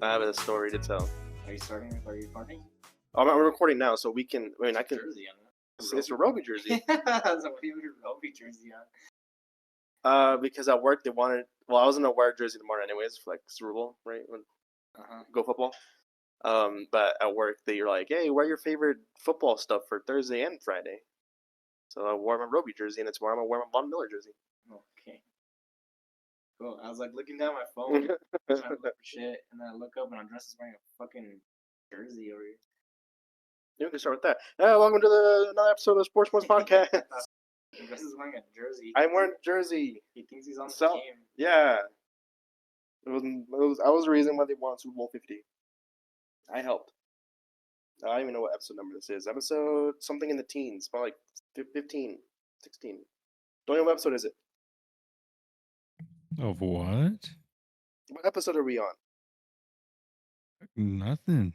I have a story to tell. Are you starting? Are you recording? We're recording now, so we can. I mean, I can. Jersey on It's a Roby jersey. So what do you have your Roby jersey on? Because at work they wanted. Well, I was gonna wear a jersey tomorrow anyways for like Superbowl, right? Go football. But at work they're like, "Hey, wear your favorite football stuff for Thursday and Friday." So I wore my Roby jersey, and tomorrow I'm gonna wear my Von Miller jersey. Okay. Cool. I was like looking down my phone, trying to look for shit, and then I look up and Andres is wearing a fucking jersey over here. You can start with that. Welcome to another episode of the Sports Sports Podcast. Andres is wearing a jersey. I'm wearing a jersey. He thinks he's on the team. Yeah. I was the reason why they won Super Bowl 50. I helped. I don't even know what episode number this is. Episode something in the teens. About like 15, 16. Don't know what episode is it. Of what? What episode are we on? Nothing.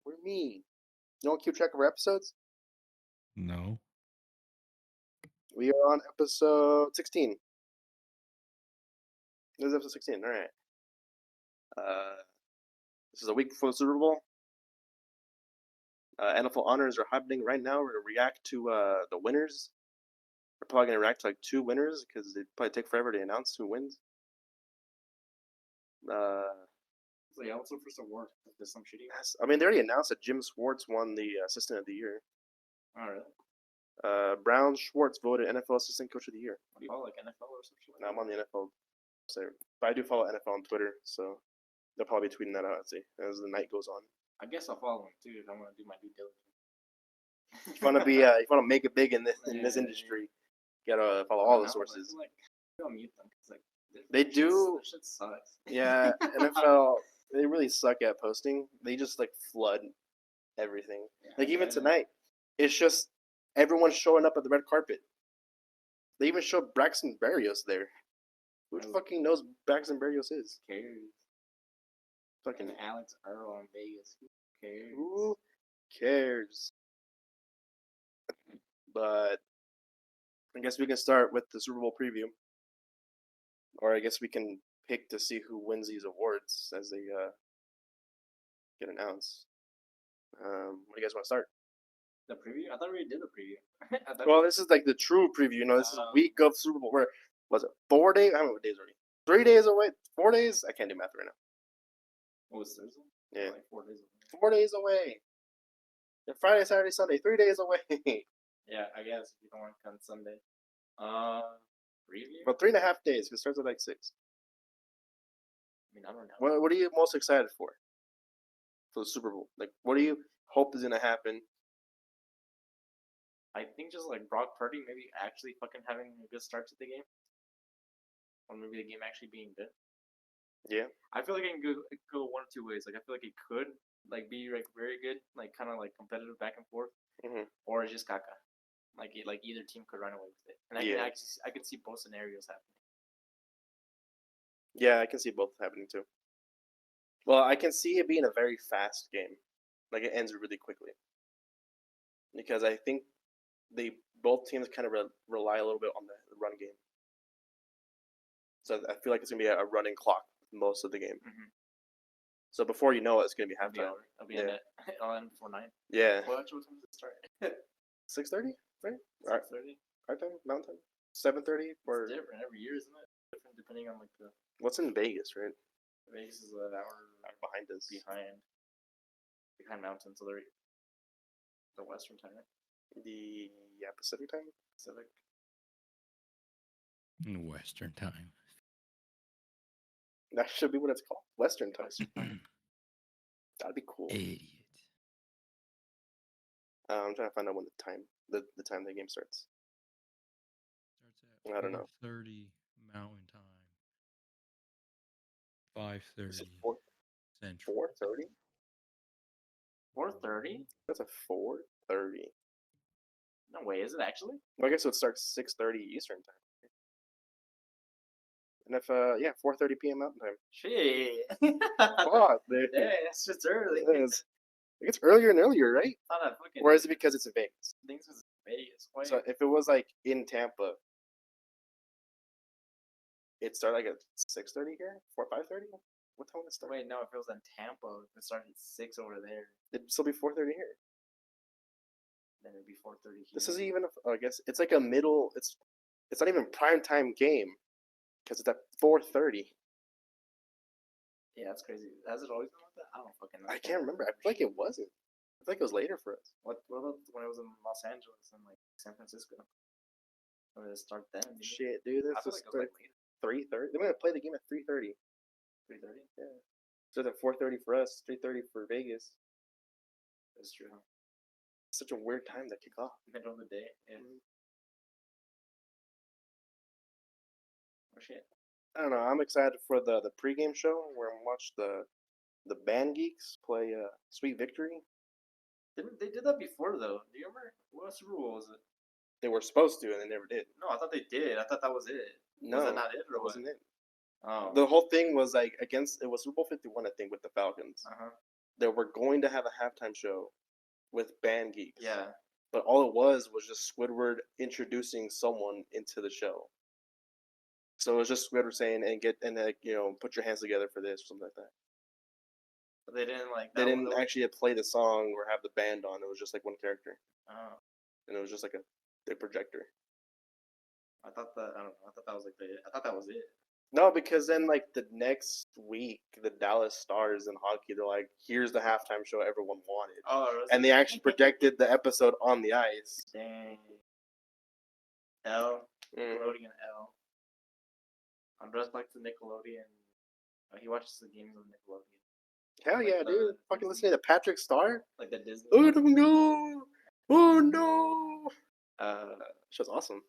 We're me. You don't keep track of our episodes? No. We are on episode 16. This is episode 16. All right. This is a week before the Super Bowl. NFL honors are happening right now. We're going to react to the winners. We're probably going to react to like 2 winners because they probably take forever to announce who wins. So yeah, let's look for some work. There's some shitty. I mean, they already announced that Jim Schwartz won the Assistant of the Year. Oh, really? Brown Schwartz voted NFL Assistant Coach of the Year. What do you call it, like NFL or something? No, I'm on the NFL site. But I do follow NFL on Twitter, so they'll probably be tweeting that out, as the night goes on. I guess I'll follow him too if I want to do my due diligence. If you want to be, if you want to make it big in this industry, you gotta follow all the sources. Like, I'll mute them because like they do. Shit sucks. Yeah, NFL. They really suck at posting. They just like flood everything. Yeah, like even tonight, it's just everyone's showing up at the red carpet. They even showed Braxton Berrios there. Who fucking knows who Braxton Berrios is? Who cares? Fucking Alex Earl in Vegas. Who cares? Who cares? But I guess we can start with the Super Bowl preview. Or I guess we can pick to see who wins these awards as they get announced. What do you guys want to start? The preview? I thought we did the preview. Well, this is like the true preview. You know, this is a week of Super Bowl. Where was it? 4 days? I don't know what days already. 3 days away? 4 days? I can't do math right now. What was Thursday? Yeah. Like 4 days away. 4 days away. And Friday, Saturday, Sunday. 3 days away. Yeah, I guess if you don't work on Sunday. Preview? Well, 3.5 days. It starts at like 6. I mean, I don't know. What are you most excited for the Super Bowl? Like, what do you hope is gonna happen? I think just like Brock Purdy maybe actually fucking having a good start to the game, or maybe the game actually being good. Yeah. I feel like it can go one of 2 ways. Like I feel like it could like be like very good, like kind of like competitive back and forth, or it's just caca. Like either team could run away with it, and I could see both scenarios happening. Yeah, I can see both happening too. Well, I can see it being a very fast game, like it ends really quickly, because I think both teams kind of rely a little bit on the run game. So I feel like it's gonna be a running clock most of the game. So before you know it, it's gonna be halftime. It'll be I'll end before 9. Yeah. Well, actually, what time does it start? 6:30, right? 6:30. Our time, Mountain Time. 7:30 or it's different every year, isn't it? Different depending on like the. What's in Vegas, right? Vegas is an hour behind us. Behind Mountain, so they're the Western time, right? Pacific time. Pacific. Western time. That should be what it's called. Western time. That'd be cool. Idiot. I'm trying to find out when the time the game starts. Starts at I don't know. 4:30 Mountain Time. 5:30 Central. 4:30. 4:30. That's a 4:30. No way, is it actually? Well, I guess it starts 6:30 Eastern time. And if 4:30 p.m. Mountain time. Shit. Fuck, dude. Yeah, it's just early. It gets earlier and earlier, right? Or is it because it's in Vegas? Things is in Vegas. Why? So if it was like in Tampa, it started like at 6:30 here, 5:30. What time would it start? Wait, no, if it was in Tampa, it started at 6 over there. It'd still be 4:30 here. Then it'd be 4:30 here. This isn't even. I guess it's like a middle. It's not even prime time game because it's at 4:30. Yeah, that's crazy. Has it always been like that? I don't fucking know. I can't remember. I feel like it wasn't. I feel like it was later for us. What about when it was in Los Angeles and like San Francisco? Or did it start then? Shit, dude, I this feel is like it was like later. 3:30. They're gonna play the game at 3:30. 3:30? Yeah. So it's at 4:30 for us, 3:30 for Vegas. That's true. It's such a weird time to kick off. Middle of the day. Yeah. Oh shit. I don't know. I'm excited for the pregame show where we watch the Band Geeks play Sweet Victory. They did that before though. Do you remember? What Super Bowl was it? They were supposed to, and they never did. No, I thought they did. I thought that was it. No, was that not it or that wasn't it. Oh. The whole thing was like it was Super Bowl 51, I think, with the Falcons. They were going to have a halftime show with Band Geeks. Yeah. But all it was just Squidward introducing someone into the show. So it was just Squidward saying put your hands together for this or something like that. But they didn't like. They didn't actually play the song or have the band on. It was just like one character. Oh. And it was just like a projector. I thought that. I don't know. I thought that was like I thought that was it. No, because then like the next week, the Dallas Stars in hockey, they're like, "Here's the halftime show everyone wanted," and they actually projected the episode on the ice. Dang. Nickelodeon L. I'm dressed like the Nickelodeon. He watches the games on Nickelodeon. Hell yeah, dude! Fucking listening to Patrick Star. Like the Disney. Oh no! Oh no! Show's awesome.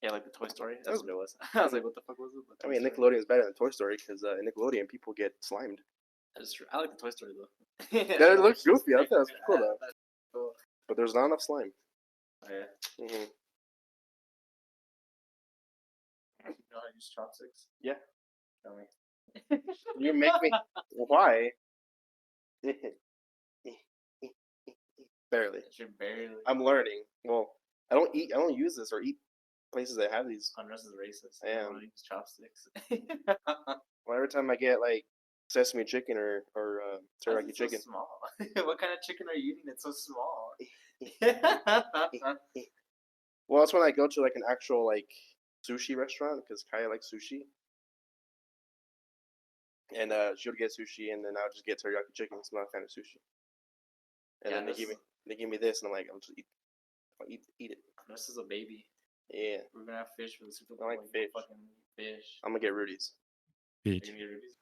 Yeah, like the Toy Story. That's what it was. I was like, what the fuck was it? I mean, Nickelodeon is better than Toy Story because Nickelodeon people get slimed. That's true. I like the Toy Story though. That looks goofy. I thought it was cool though. That's cool. But there's not enough slime. Oh, yeah. Mm-hmm. You know how to use chopsticks? Yeah. Tell me. You make me. Why? Barely. Barely. I'm learning. Well, I don't use this or eat places that have these. Unless it's racist. I am. I don't use chopsticks. Well, every time I get like sesame chicken or teriyaki chicken. So small. What kind of chicken are you eating? It's so small. Well, that's when I go to like an actual like sushi restaurant because Kaya likes sushi. And she would get sushi, and then I would just get teriyaki chicken. I'm not a fan of sushi. And then they give me this, and I'm like, I'll just eat it. This is a baby. Yeah. We're gonna have fish for the Super Bowl. I like fish. Fucking fish. I'm gonna get Rudy's. Bitch. You're gonna get Rudy's?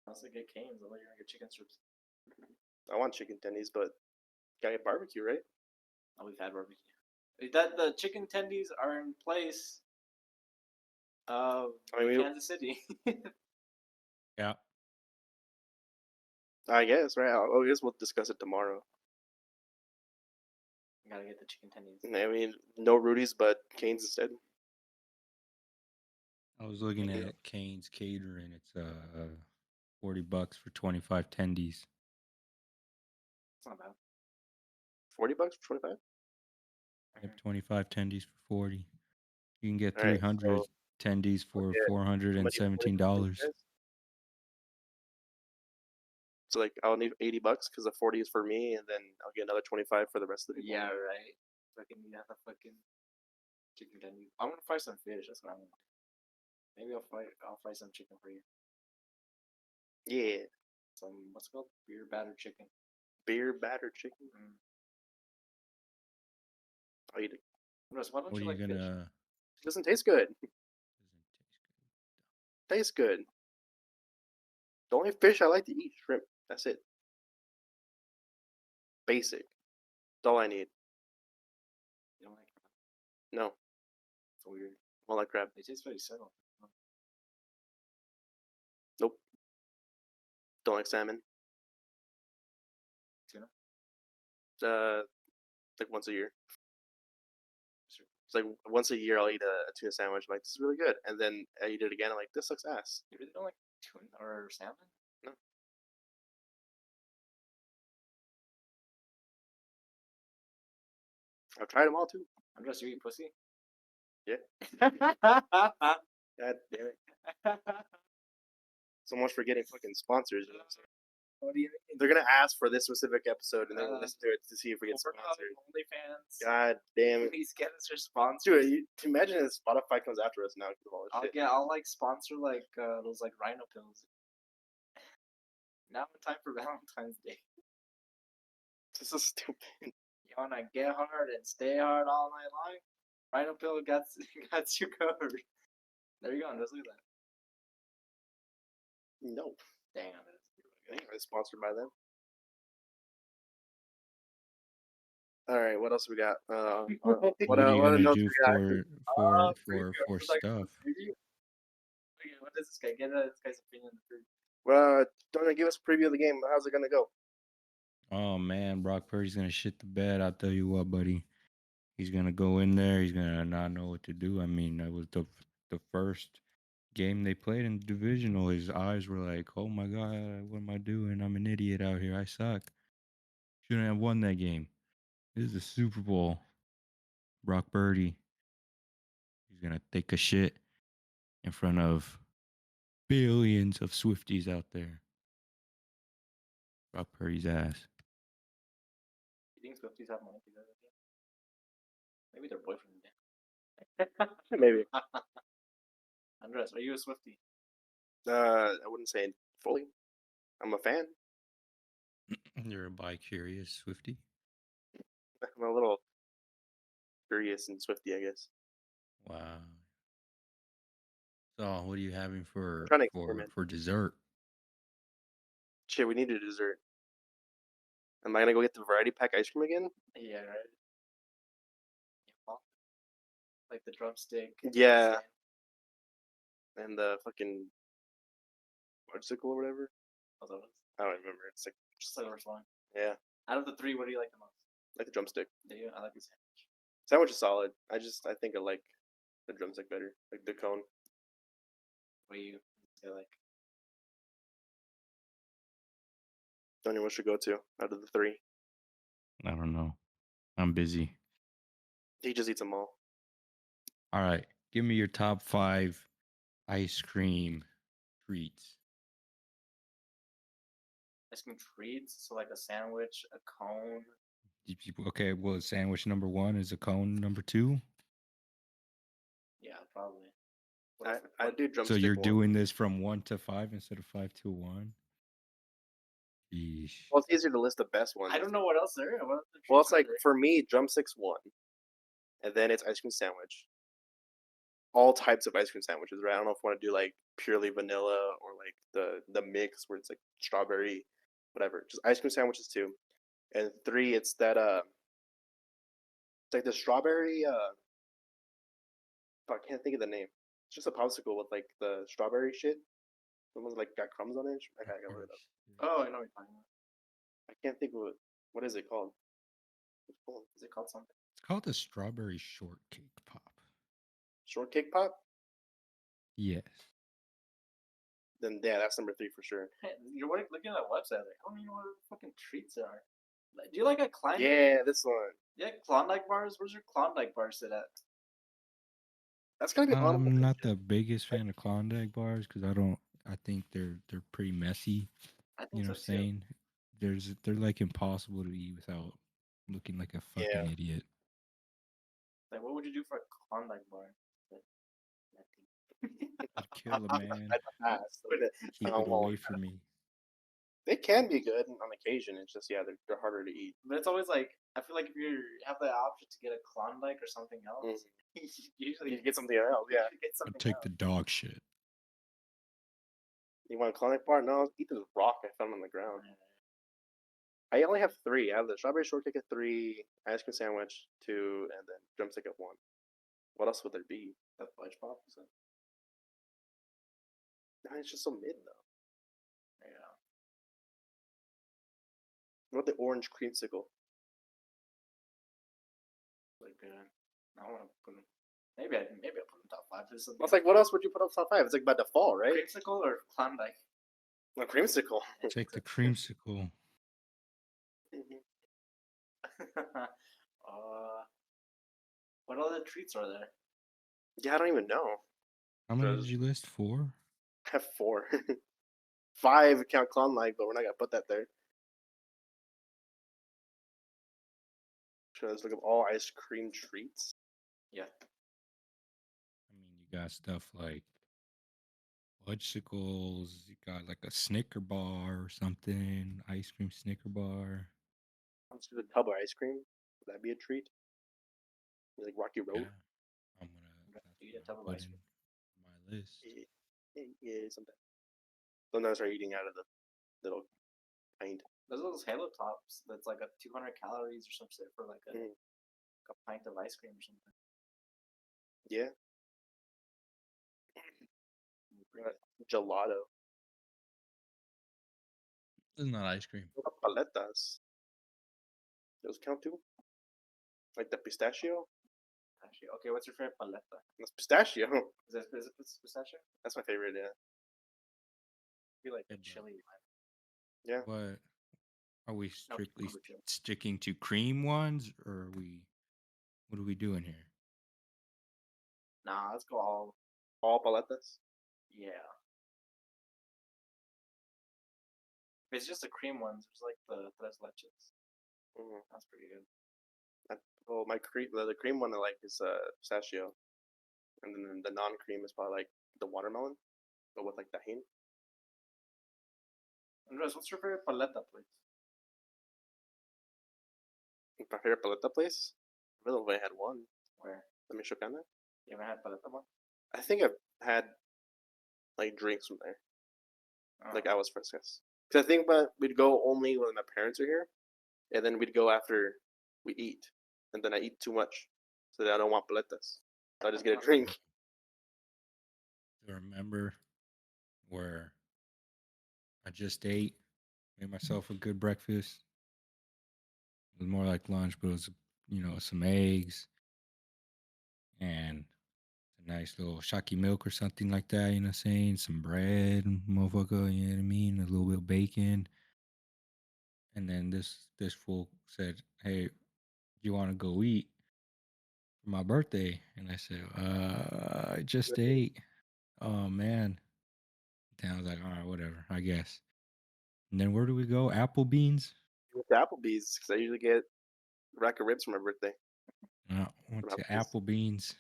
I was gonna get Cane's. I thought you were gonna get chicken strips. I want chicken tendies, but gotta get barbecue, right? Oh, we've had barbecue. The chicken tendies are in place of Kansas City. Yeah. I guess, right? I guess we'll discuss it tomorrow. You gotta get the chicken tendies. I mean, no Rudy's, but Cane's instead. I was looking at Kane's Catering. It's $40 for 25 tendies. It's not bad. $40 for 25? I have 25 tendies for 40. You can get All right, 300 tendies for $417. So like I'll need $80 because the 40 is for me, and then I'll get another 25 for the rest of the people. Yeah, right. Fucking the fucking chicken tendies. I'm gonna fry some fish. That's what I'm gonna do. Maybe I'll fry some chicken for you. Yeah. Some what's it called? Beer battered chicken. Beer battered chicken. I'll eat it. Russ, why don't What you are you like gonna? fish? It doesn't taste good. Tastes good. The only fish I like to eat, shrimp. That's it. Basic. That's all I need. You don't like crab? No. It's weird. I like crab. It tastes very subtle. Nope. Don't like salmon. Tuna? Like once a year. It's like once a year I'll eat a tuna sandwich. I'm like, this is really good. And then I eat it again. I'm like, this sucks ass. You really don't like tuna or salmon? No. I've tried them all too. I'm just you eat pussy? Yeah. God damn it. So much for getting fucking sponsors. You know what I'm saying? What do you mean? They're gonna ask for this specific episode, and then we'll listen to it to see if we get sponsored. OnlyFans. God damn it! Please get us your sponsor. Dude, imagine if Spotify comes after us now because of all this shit. I'll like sponsor like those like rhino pills. Now in time for Valentine's Day. This is stupid. You wanna get hard and stay hard all night long? Rhino pill got you covered. There you go. Just look at that. No. Damn it. It's sponsored by them. All right, what else we got? What are you gonna do for stuff? What does this guy get? This guy's opinion. Don't give us a preview of the game. How's it gonna go? Oh man, Brock Purdy's gonna shit the bed. I'll tell you what, buddy. He's gonna go in there. He's gonna not know what to do. I mean, that was the first game they played in the divisional. His eyes were like, "Oh my god, what am I doing? I'm an idiot out here. I suck. Shouldn't have won that game. This is the Super Bowl." Brock Purdy. He's gonna take a shit in front of billions of Swifties out there. Brock Purdy's ass. You think Swifties have money to go to the game? Maybe their boyfriend did. Maybe. Andres, are you a Swiftie? I wouldn't say fully. I'm a fan. You're a bi-curious Swiftie. I'm a little curious and Swifty, I guess. Wow. So, what are you having for dessert? Shit, we need a dessert. Am I gonna go get the variety pack ice cream again? Yeah, right. Like the drumstick. Yeah. And the fucking bicycle or whatever. Oh, that was? I don't remember. It's like Just like the first one. Yeah. Out of the three, what do you like the most? Like the drumstick. Do you? I like the sandwich. Sandwich is solid. I think I like the drumstick better. Like the cone. What do you like? Toño, what should go to out of the three? I don't know. I'm busy. He just eats them all. All right. Give me your top 5 ice cream treats. Ice cream treats? So like a sandwich, a cone. Okay, well, sandwich number 1 is a cone number 2. Yeah, probably. I do drumstick. So you're doing this from 1 to 5 instead of 5 to 1? Yeesh. Well, it's easier to list the best ones. I don't know what else there is. Well, it's like, for me, drumsticks 1. And then it's ice cream sandwich. All types of ice cream sandwiches, right? I don't know if I want to do like purely vanilla or like the mix where it's like strawberry, whatever. Just ice cream sandwiches 2. And 3, it's that it's like the strawberry I can't think of the name. It's just a popsicle with like the strawberry shit. The one's like got crumbs on it. I gotta look it up. Oh, I know what you're talking about. I can't think of what is it called? Is it called something? It's called a strawberry shortcake pop. Shortcake pop? Yes. Then yeah, that's number 3 for sure. Hey, you're looking at that website. Like, I don't even know what the fucking treats are. Like, do you like a Klondike? Yeah, this one. Yeah, Klondike bars. Where's your Klondike bar sit at? That's gotta be. I'm not the biggest fan of Klondike bars because I think they're pretty messy. I think you know what I'm saying? They're like impossible to eat without looking like a fucking idiot. Like, what would you do for a Klondike bar? I'd kill a man. Keep it away from me. They can be good on occasion. It's just they're harder to eat. But it's always like I feel like if you have the option to get a Klondike or something else, usually you get something else. Yeah, I'd take the dog shit. You want a Klondike bar? No, eat this rock I found on the ground. I only have 3. I have the strawberry shortcake at 3, ice cream sandwich 2, and then drumstick at 1. What else would there be? That fudge pop. So. No, it's just so mid though. Yeah. What about the orange creamsicle? Like, I want to put them. Maybe I'll put them top 5. It's like, what else would you put up top 5? It's like by default, right? Creamsicle or Klondike? No, creamsicle. Take the creamsicle. What other treats are there? Yeah, I don't even know. How many did you list? 4? I have 4. 5 count clown like, but we're not gonna put that there. Let's look up all ice cream treats. Yeah. I mean, you got stuff like fudgesicles. You got like a Snicker bar or something. Ice cream Snicker bar. Let's do the tub of ice cream. Would that be a treat? Like Rocky Road? Yeah, I'm gonna. That's Eat what a tub I'm of ice putting cream. my list. Yeah, something. Sometimes start eating out of the little pint. There's those Halo tops that's like a 200 calories or some shit for like a pint of ice cream or something. Yeah. Gelato. This is not ice cream. Paletas. Those count too? Like the pistachio? Actually, okay, what's your favorite paleta? That's pistachio. Is it pistachio? That's my favorite, yeah. I feel like Yeah, chili. Yeah. What are we strictly Number two. sticking to cream ones, or are we? What are we doing here? Nah, let's go all. All paletas? Yeah. If it's just the cream ones, there's like the tres leches. Mm-hmm. That's pretty good. Well, the cream one I like is pistachio. And then the non-cream is probably like the watermelon, but with like tahini. Andres, what's your favorite paleta, please? My favorite paleta place? I really only had one. Where? The Michoacana. You ever had paleta one? I think I've had like drinks from there. Oh. Like I was frescas. Because I think we'd go only when my parents are here, and then we'd go after we eat, and then I eat too much, so that I don't want paletas. So I just get a drink. I remember where I just ate, made myself a good breakfast. It was more like lunch, but it was, some eggs and a nice little shaki milk or something like that, you know what I'm saying? Some bread, motherfucker, you know what I mean? A little bit of bacon. And then this fool said, "Hey, you want to go eat for my birthday?" And I said, I just ate. Oh, man. Then I was like, all right, whatever, I guess. And then where do we go? Applebeans? With the Applebee's, because I usually get a rack of ribs for my birthday. Went to Applebee's. Applebeans.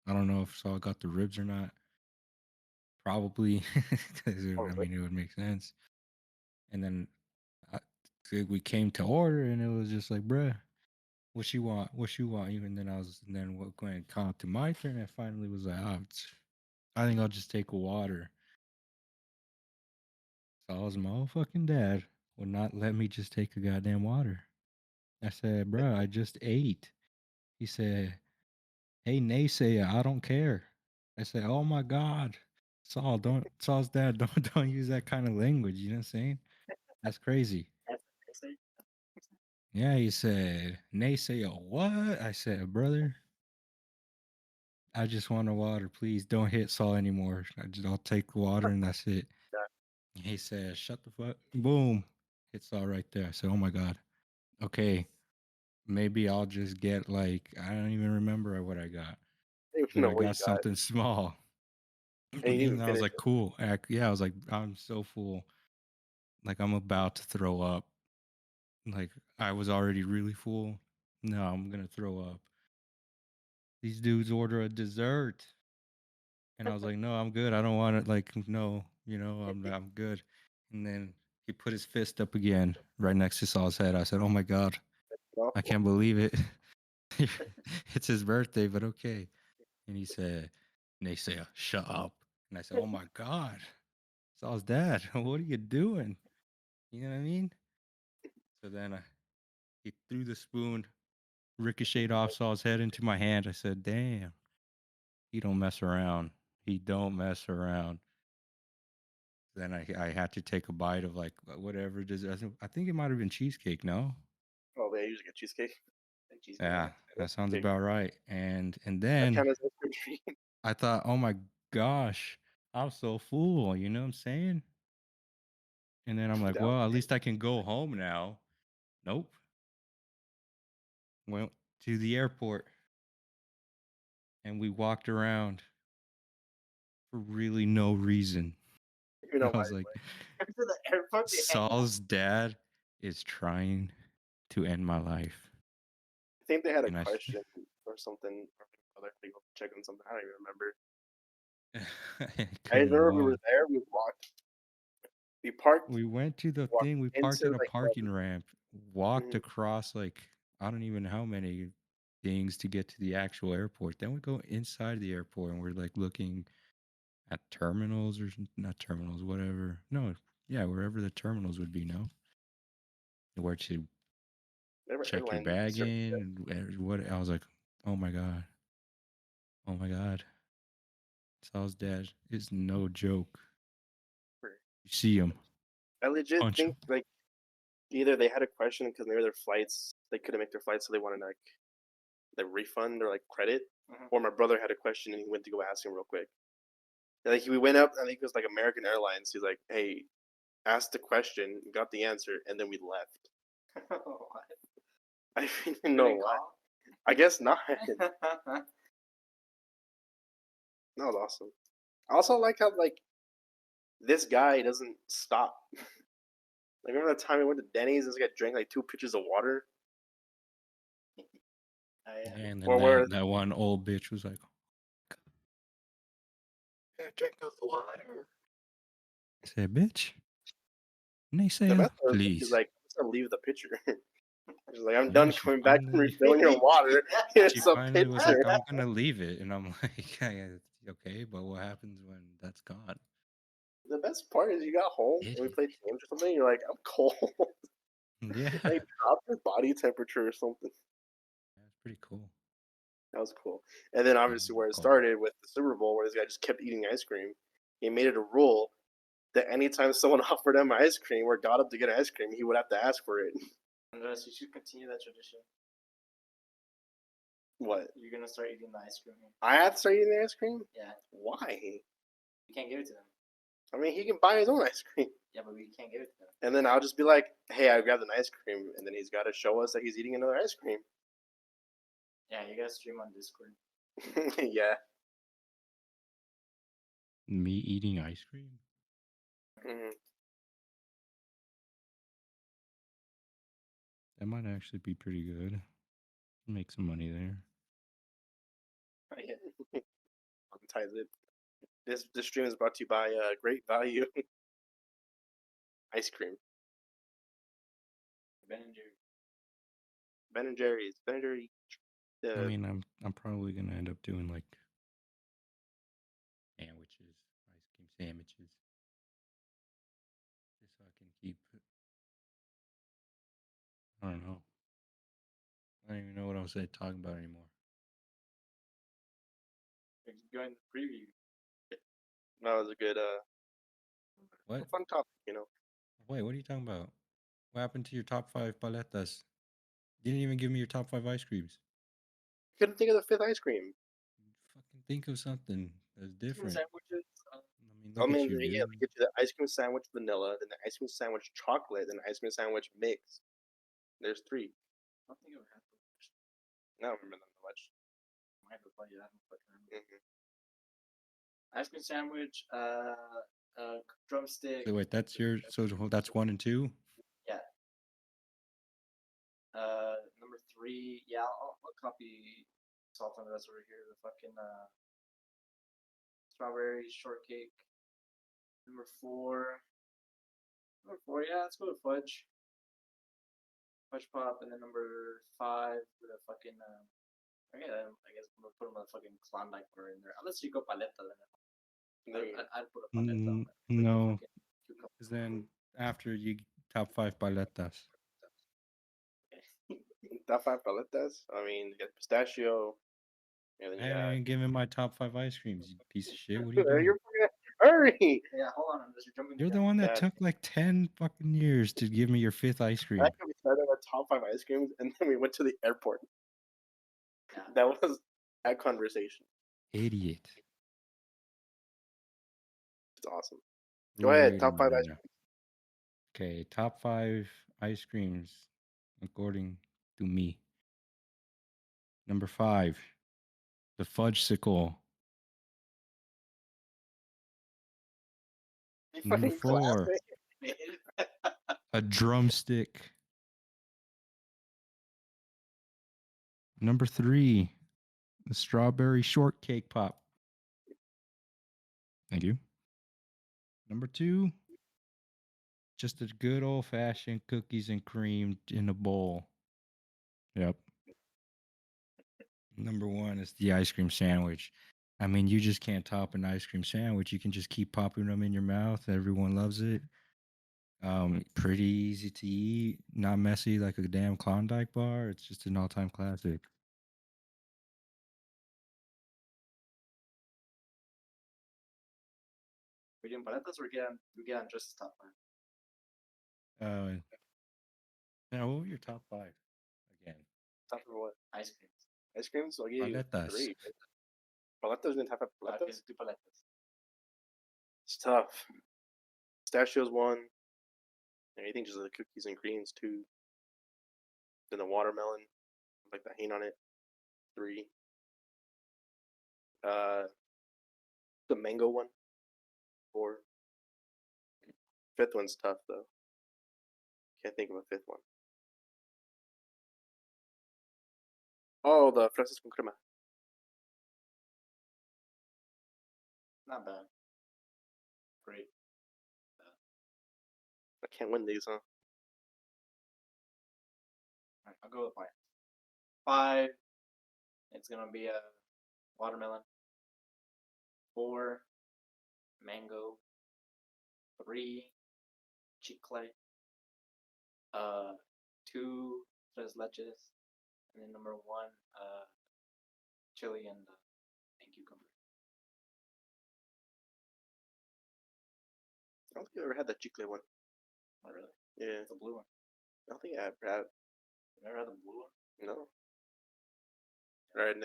I don't know if Saul got the ribs or not. Probably, because it would make sense. And then we came to order, and it was just like, bruh, what you want? What you want? Even then, going to come to my turn, and finally was like, I think I'll just take a water. Saul's motherfucking dad would not let me just take a goddamn water. I said, bruh, I just ate. He said, hey, naysayer, I don't care. I said, oh my God. Saul's dad, don't use that kind of language, you know what I'm saying? That's crazy. Yeah, he said, naysayer, what? I said, brother, I just want a water. Please don't hit Saul anymore. I'll take the water and that's it. He said, shut the fuck. Boom. Hit Saul right there. I said, oh my God. Okay. Maybe I'll just get I don't even remember what I got. But I got something small. And I was like, cool. Yeah, I was like, I'm so full. Like, I'm about to throw up. Like, I was already really full. No, I'm going to throw up. These dudes order a dessert. And I was like, no, I'm good. I don't want it. Like, no, I'm good. And then he put his fist up again right next to Saul's head. I said, oh my God, I can't believe it. It's his birthday, but okay. And he said, naysayer, shut up. And I said, oh my God, Saul's dad, what are you doing? You know what I mean? So then he threw the spoon, ricocheted off Saul's head into my hand. I said, damn, he don't mess around. He don't mess around. Then I had to take a bite of like whatever dessert. I think it might have been cheesecake, no? Oh, they usually get cheesecake. Yeah, that sounds about right. And That then kind of ice cream treat. I thought, oh my gosh, I'm so full, you know what I'm saying? And then I'm like, well, at least I can go home now. Nope. Went to the airport and we walked around for really no reason. even know I why. was like, To the airport. Saul's dad is trying to end my life. I think they had a And I question or something. Or they go check on something. I don't even remember. I remember we were there. We walked. We parked. We went to the Walked thing. We parked into in a like parking ramp, walked Mhm. across like I don't even know how many things to get to the actual airport. Then we go inside the airport and we're like looking at terminals or not terminals, whatever. No, yeah, wherever the terminals would be. No, where to check your airline bag service. in. And what I was like, oh my god, oh my god. Saul's dad is no joke. You see him, I legit punch think him. like either they had a question because maybe their flights they couldn't make their flights, so they wanted like the refund or like credit. Or my brother had a question and he went to go ask him real quick. And, like we went up, I think it was like American Airlines. He's like, "Hey, asked the question, got the answer, and then we left." I didn't know why. I guess not. That was awesome. I also like how like this guy doesn't stop. Like remember the time we went to Denny's and this guy drank like 2 pitchers of water? And then Or where that one old bitch was like, drink of water. I said, bitch. And they say, the best part is he's please. like, I'm just gonna leave the pitcher. He's like, I'm Yeah, done coming back and refilling your water. she It's a finally was like, pitcher. I'm gonna leave it. And I'm like, okay, but what happens when that's gone? The best part is you got home and we played games or something, you're like, I'm cold. Yeah. Like drop your body temperature or something. That's pretty cool. That was cool. And then obviously where it Cool. started with the Super Bowl, where this guy just kept eating ice cream. He made it a rule that anytime someone offered him ice cream or got up to get ice cream, he would have to ask for it. Unless you should continue that tradition. What? You're gonna start eating the ice cream. I have to start eating the ice cream? Yeah. Why? You can't give it to them. I mean, he can buy his own ice cream. Yeah, but we can't give it to them. And then I'll just be like, hey, I grabbed an ice cream. And then he's got to show us that he's eating another ice cream. Yeah, you gotta stream on Discord. Yeah. Me eating ice cream? Mm-hmm. That might actually be pretty good. Make some money there. Yeah. Ties it. This stream is brought to you by Great Value Ice Cream. Ben and Jerry. Ben and Jerry's. Ben and Jerry. I mean, I'm probably gonna end up doing like sandwiches, ice cream sandwiches, just so I can keep. I don't know. I don't even know what I was talking about anymore. Going the preview. That was a good What? fun topic, you know. Wait, what are you talking about? What happened to your top 5 paletas? You didn't even give me your top 5 ice creams. Couldn't think of the fifth ice cream. Fucking think of something that's different. Sandwiches. I mean, look at you, yeah, dude. we get to the ice cream sandwich vanilla, then the ice cream sandwich chocolate, then the ice cream sandwich mix. There's 3. I don't think I've had those. I don't remember them much. Might have, but yeah, I don't fucking remember. Mm-hmm. Ice cream sandwich, drumstick. So wait, that's your that's 1 and 2? Yeah. Number 3, yeah, I'll copy Salt on the rest over here. The fucking strawberry shortcake. Number 4, yeah, let's go with fudge. Fudge pop, and then number 5 with a fucking I guess I'm gonna put a fucking Klondike bar in there. Unless you go paleta, then I'd put a paleta on it. No, because then after you top 5 paletas. Top 5 paletas. I mean, you got pistachio. And then I haven't even given my top 5 ice creams, you piece of shit. What are you You're doing? hurry. Yeah, hold on. You're jumping. You're the one that Yeah. took like 10 fucking years to give me your 5th ice cream. Back when we started our top 5 ice creams, and then we went to the airport. Yeah. That was that conversation. Idiot. It's awesome. Go ahead, top 5 ice creams. Okay, top 5 ice creams according to me. Number 5, the fudge sickle. Number Fucking class, 4, man. a drumstick. Number 3, the strawberry shortcake pop. Thank you. Number 2, just a good old fashioned cookies and cream in a bowl. Yep. Number 1 is the ice cream sandwich. I mean, you just can't top an ice cream sandwich. You can just keep popping them in your mouth. Everyone loves it. Pretty easy to eat, not messy like a damn Klondike bar. It's just an all-time classic. We didn't paletas or we get on just the top 5. Now, what were your top 5 again? Top for what? Ice creams. Ice creams? I'll give you Paletas. 3. Paletas didn't have paletas? Okay, 2 paletas. It's tough. Pistachios 1. Anything just the cookies and creams 2. Then the watermelon, like the hang on it, 3. The mango one, 4. 5th one's tough though. Can't think of a 5th one. Oh, the fresas con crema. Not bad. Great. I can't win these, huh? Alright, I'll go with mine. 5. It's gonna be a watermelon. 4. Mango. 3. Chicle. 2. Tres leches. And then number 1, chili and cucumber. I don't think I've ever had that chicle one. Not really. Yeah, It's a blue one. I don't think I ever had. You never had the blue one? No. All right,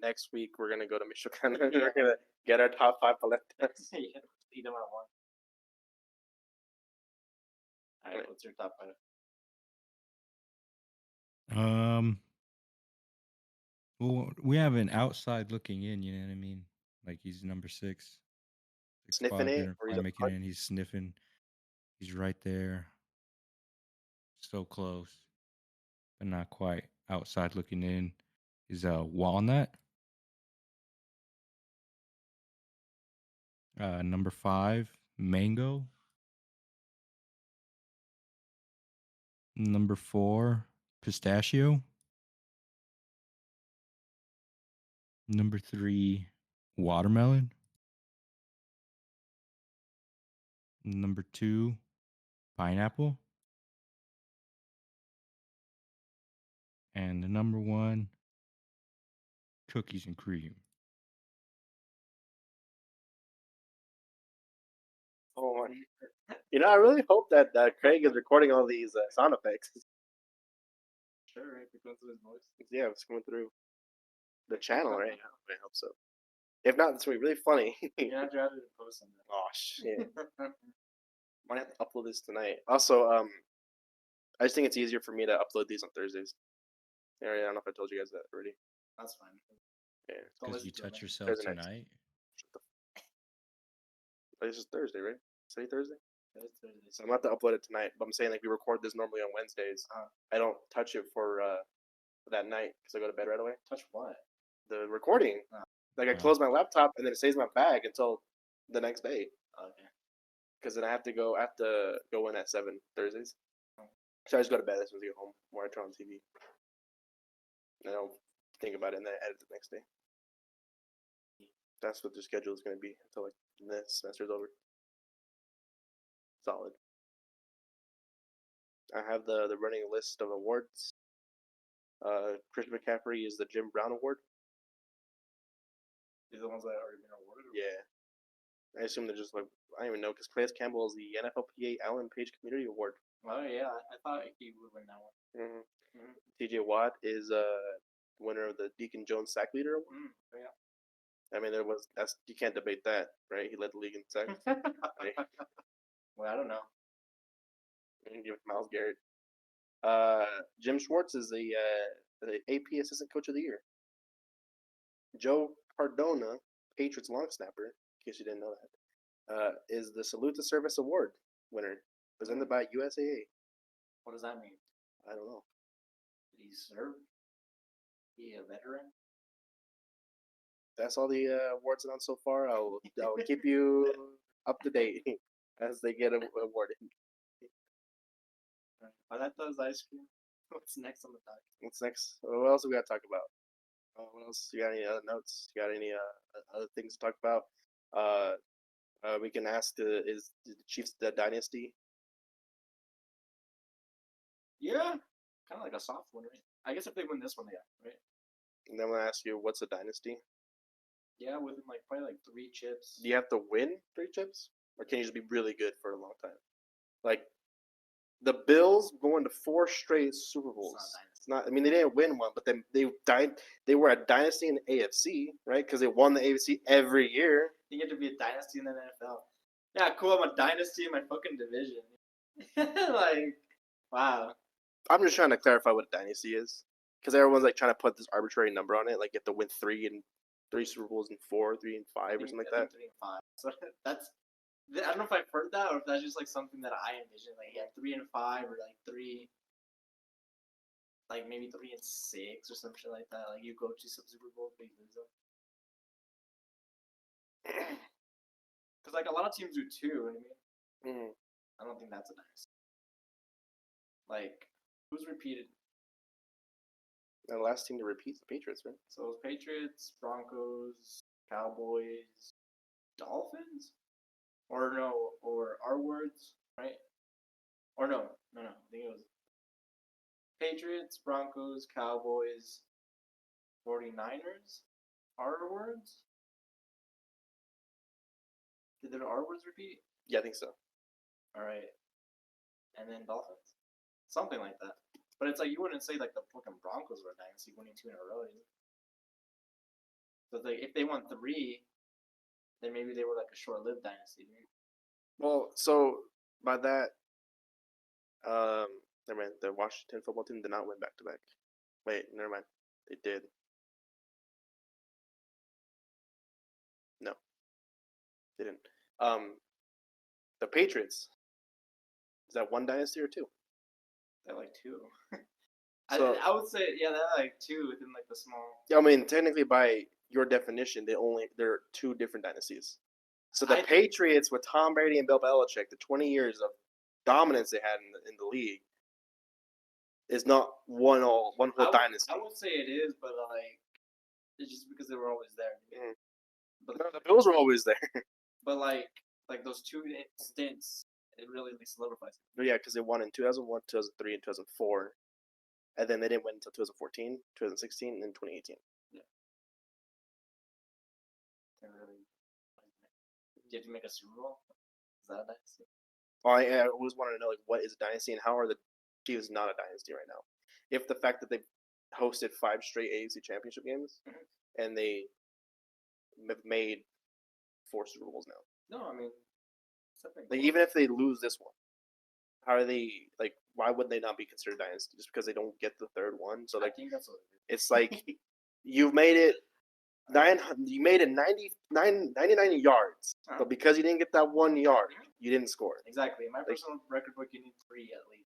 next week we're gonna go to Michoacan. We're gonna get our top 5 paletas. Yeah, eat them at once. Alright, what's your top 5? Well, we have an outside looking in. You know what I mean? Like he's number 6. Sniffing it, or he's making it in. He's sniffing. He's right there. So close, but not quite. Outside looking in is walnut. Number 5, mango. Number 4, pistachio. Number 3, watermelon. Number 2, pineapple. And the number 1, cookies and cream. Oh, I really hope that Craig is recording all these sound effects. Sure, right? Because of his voice. Yeah, it's coming through the channel, right? I hope so. If not, it's gonna be really funny. Yeah, I'd rather post on that. Oh shit! Might have to upload this tonight. Also, I just think it's easier for me to upload these on Thursdays. Yeah, I don't know if I told you guys that already. That's fine. Yeah, Because you touch yourself Thursday nights. tonight. This is Thursday, right? Say Thursday. Thursday. So I'm about to upload it tonight, but I'm saying like we record this normally on Wednesdays. I don't touch it for that night because I go to bed right away. Touch what? The recording. Like I close my laptop and then it stays in my bag until the next day. Okay. Because then I have to go in at 7 Thursdays. So I just go to bed as soon as I get home, or I turn on TV. And I don't think about it and then I edit the next day. That's what the schedule is going to be until like the semester's over. Solid. I have the running list of awards. Christian McCaffrey is the Jim Brown Award. These are the ones that have already been awarded? Yeah. I assume they're just like, I don't even know, because Calais Campbell is the NFLPA Allen Page Community Award. Oh, yeah, I thought he would win that one. TJ Watt is winner of the Deacon Jones Sack Leader Award. Yeah. I mean, you can't debate that, right? He led the league in sacks. Right? Well, I don't know. Give it to Myles Garrett. Jim Schwartz is the AP Assistant Coach of the Year. Joe Cardona, Patriots long snapper, in case you didn't know is the Salute to Service Award winner, presented by USAA. What does that mean? I don't know. Did he serve? He a veteran? That's all the awards announced so far. I'll keep you up to date as they get awarded. Oh, that does ice cream. What's next on the docket? What's next? What else do we got to talk about? What else? You got any other notes? You got any other things to talk about? We can ask: is the Chiefs the dynasty? Yeah, kind of like a soft one, right? I guess if they win this one, yeah, right? And then I'm gonna ask you, what's a dynasty? Yeah, within like probably like 3 chips. Do you have to win 3 chips, or can you just be really good for a long time? Like the Bills going to 4 straight Super Bowls. It's not. I mean, they didn't win one, but they died. They were a dynasty in the AFC, right? Because they won the AFC every year. You get to be a dynasty in the NFL. Yeah, cool. I'm a dynasty in my fucking division. Like, wow. I'm just trying to clarify what a dynasty is, because everyone's like trying to put this arbitrary number on it, like you have to win 3 Super Bowls and 4, 3 and 5, or something like that. 3 and 5. So that's. I don't know if I've heard that or if that's just like something that I envision. Like, yeah, 3 and 5 or like 3. Like maybe 3 and 6 or some shit like that. Like you go to some Super Bowl, but you lose them. Because like a lot of teams do too. You know what I mean? Mm-hmm. I don't think that's a dynasty. Like who's repeated? The last team to repeat is the Patriots, right? So it was Patriots, Broncos, Cowboys, Dolphins, or no, or our words, right? Or no. I think it was Patriots, Broncos, Cowboys, 49ers. Our words. Did the R words repeat? Yeah, I think so. All right, and then Dolphins, something like that. But it's like you wouldn't say like the fucking Broncos were a dynasty winning 2 in a row. So it's like if they won 3, then maybe they were like a short-lived dynasty. Well, so by that, never mind. The Washington football team did not win back-to-back. Wait, never mind. They did. No, they didn't. The Patriots. Is that 1 dynasty or 2? They're like 2. So, I would say yeah, they're like 2 within like the small. I mean, technically, by your definition, they're 2 different dynasties. So the Patriots with Tom Brady and Bill Belichick, the 20 years of dominance they had in the league, is not one whole dynasty. I would say it is, but like it's just because they were always there. Mm. But no, the Bills were always there. But like those 2 stints, it really solidifies it. Yeah, because they won in 2001, 2003, and 2004. And then they didn't win until 2014, 2016, and then 2018. Yeah. Really, did you make a Super Bowl? Is that a dynasty? Well, I always wanted to know, like, what is a dynasty and how are the Chiefs not a dynasty right now? If the fact that they hosted 5 straight AFC Championship games and they have made 4 Super Bowls now. No, I mean, like, even if they lose this one, how are they, like, why would they not be considered dynasty? Just because they don't get the 3rd one? So, like, I think that's what it is. It's like you've made it 99 yards, but because you didn't get that 1 yard, you didn't score. Exactly. In my personal record book, you need 3 at least.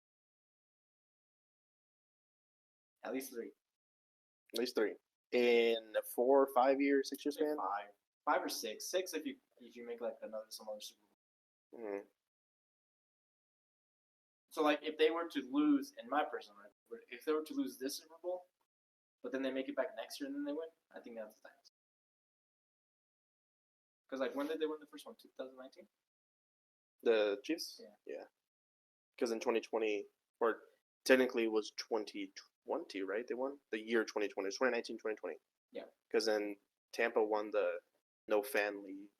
At least 3. At least 3 in a 4 or 5 year, 6 year span. 5 or 6. 6 if you make like some other Super Bowl. Mm-hmm. So like if they were to lose, in my personal record, if they were to lose this Super Bowl, but then they make it back next year and then they win, I think that's the dynasty. Because like when did they win the first one? 2019. The Chiefs. Yeah. Because in 2020, or technically it was 2020, right? They won the year 2020. It was 2019, 2020. Yeah. Because then Tampa won the no fan league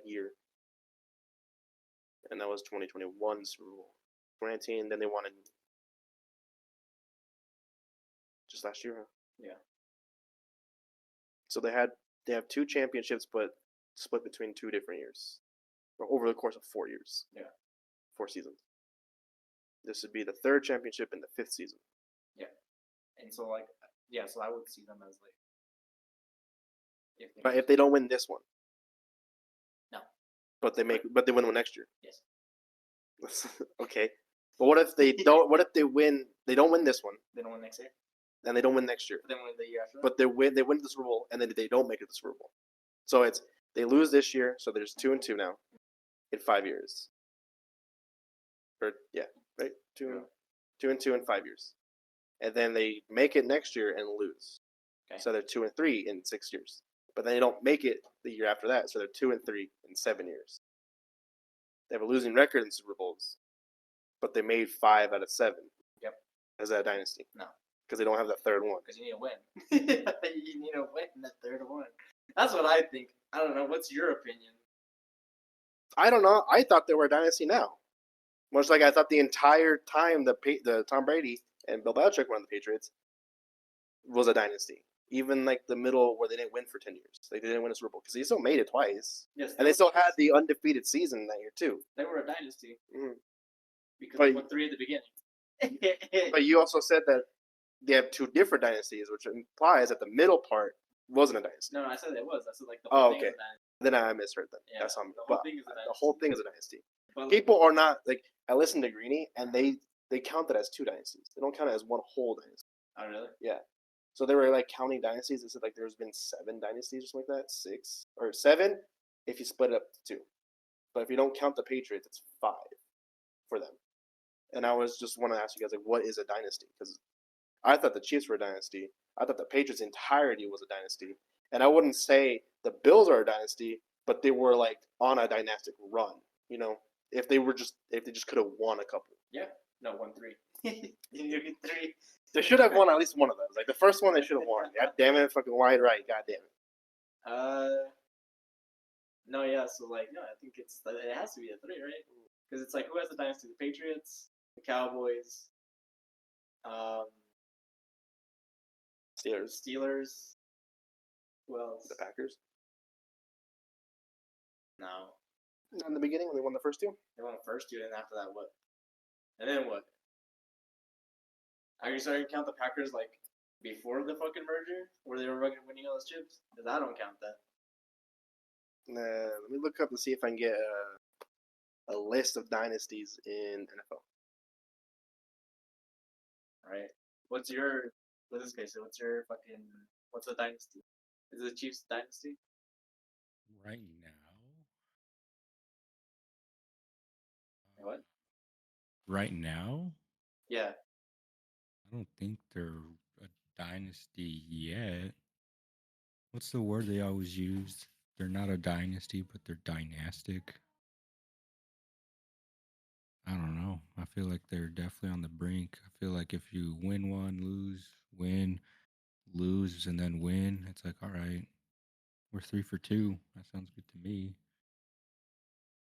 year, and that was 2021 Super Bowl. 2019, then they won it just last year. Huh? Yeah. So they have 2 championships, but split between 2 different years, or over the course of 4 years. Yeah. 4 seasons. This would be the 3rd championship in the 5th season. Yeah. And so like so I would see them as like. But if they don't win this one. No. But they win one next year. Yes. Okay. But what if they don't? What if they win? They don't win this one. They don't win next year. And they don't win next year. But they win the year after. But they win the Super Bowl, and then they don't make it to the Super Bowl. So it's they lose this year, so there's 2-2 now, in 5 years. Or yeah, right, 2-2 in 5 years, and then they make it next year and lose. Okay. So they're 2-3 in 6 years. But then they don't make it the year after that, so they're 2-3 in 7 years. They have a losing record in Super Bowls, but they made 5 out of 7. Yep. Is that a dynasty? No. Because they don't have that third one. Because you need to win. You need to win that third one. That's what I think. I don't know. What's your opinion? I don't know. I thought they were a dynasty now. Much like I thought the entire time the Tom Brady and Bill Belichick were on the Patriots was a dynasty. Even like the middle where they didn't win for 10 years. Like they didn't win a Super Bowl because they still made it twice. Yes. And they still had the undefeated season that year too. They were a dynasty. Mm-hmm. Because they won 3 at the beginning. But you also said that they have 2 different dynasties, which implies that the middle part wasn't a dynasty. No, I said it was. I said like the whole thing is a dynasty. Then I misheard that. Yeah, That's on me. The whole thing is a dynasty. But people are not like I listened to Greeny and they count that as 2 dynasties. They don't count it as one whole dynasty. Oh really? Yeah. So they were like counting dynasties. They said like there's been 7 dynasties or something like that, 6 or 7 if you split it up to 2. But if you don't count the Patriots, it's 5 for them. And I was just want to ask you guys like, what is a dynasty? Because I thought the Chiefs were a dynasty. I thought the Patriots' entirety was a dynasty. And I wouldn't say the Bills are a dynasty, but they were like on a dynastic run. You know, if they just could have won a couple. Yeah. No, won 3. You get 3. They should have won at least one of those. Like the first one, they should have won. God damn it, fucking wide right. God damn it. No, yeah. So like, no, I think it has to be a 3, right? Because it's like, who has the dynasty? The Patriots, the Cowboys, Steelers. Who else? The Packers. No. Not in the beginning when they won the first 2. They won the first 2, and after that, what? And then what? Are you starting to count the Packers like before the fucking merger, where they were winning all those chips? Because I don't count that. Let me look up and see if I can get a list of dynasties in NFL. Right. What's your? What is this guy say? What's a dynasty? Is it the Chiefs dynasty? Right now. What? Right now? Yeah. I don't think they're a dynasty yet. What's the word they always use? They're not a dynasty, but they're dynastic. I don't know. I feel like they're definitely on the brink. I feel like if you win one, win, lose, and then win, it's like, all right, we're 3 for 2. That sounds good to me.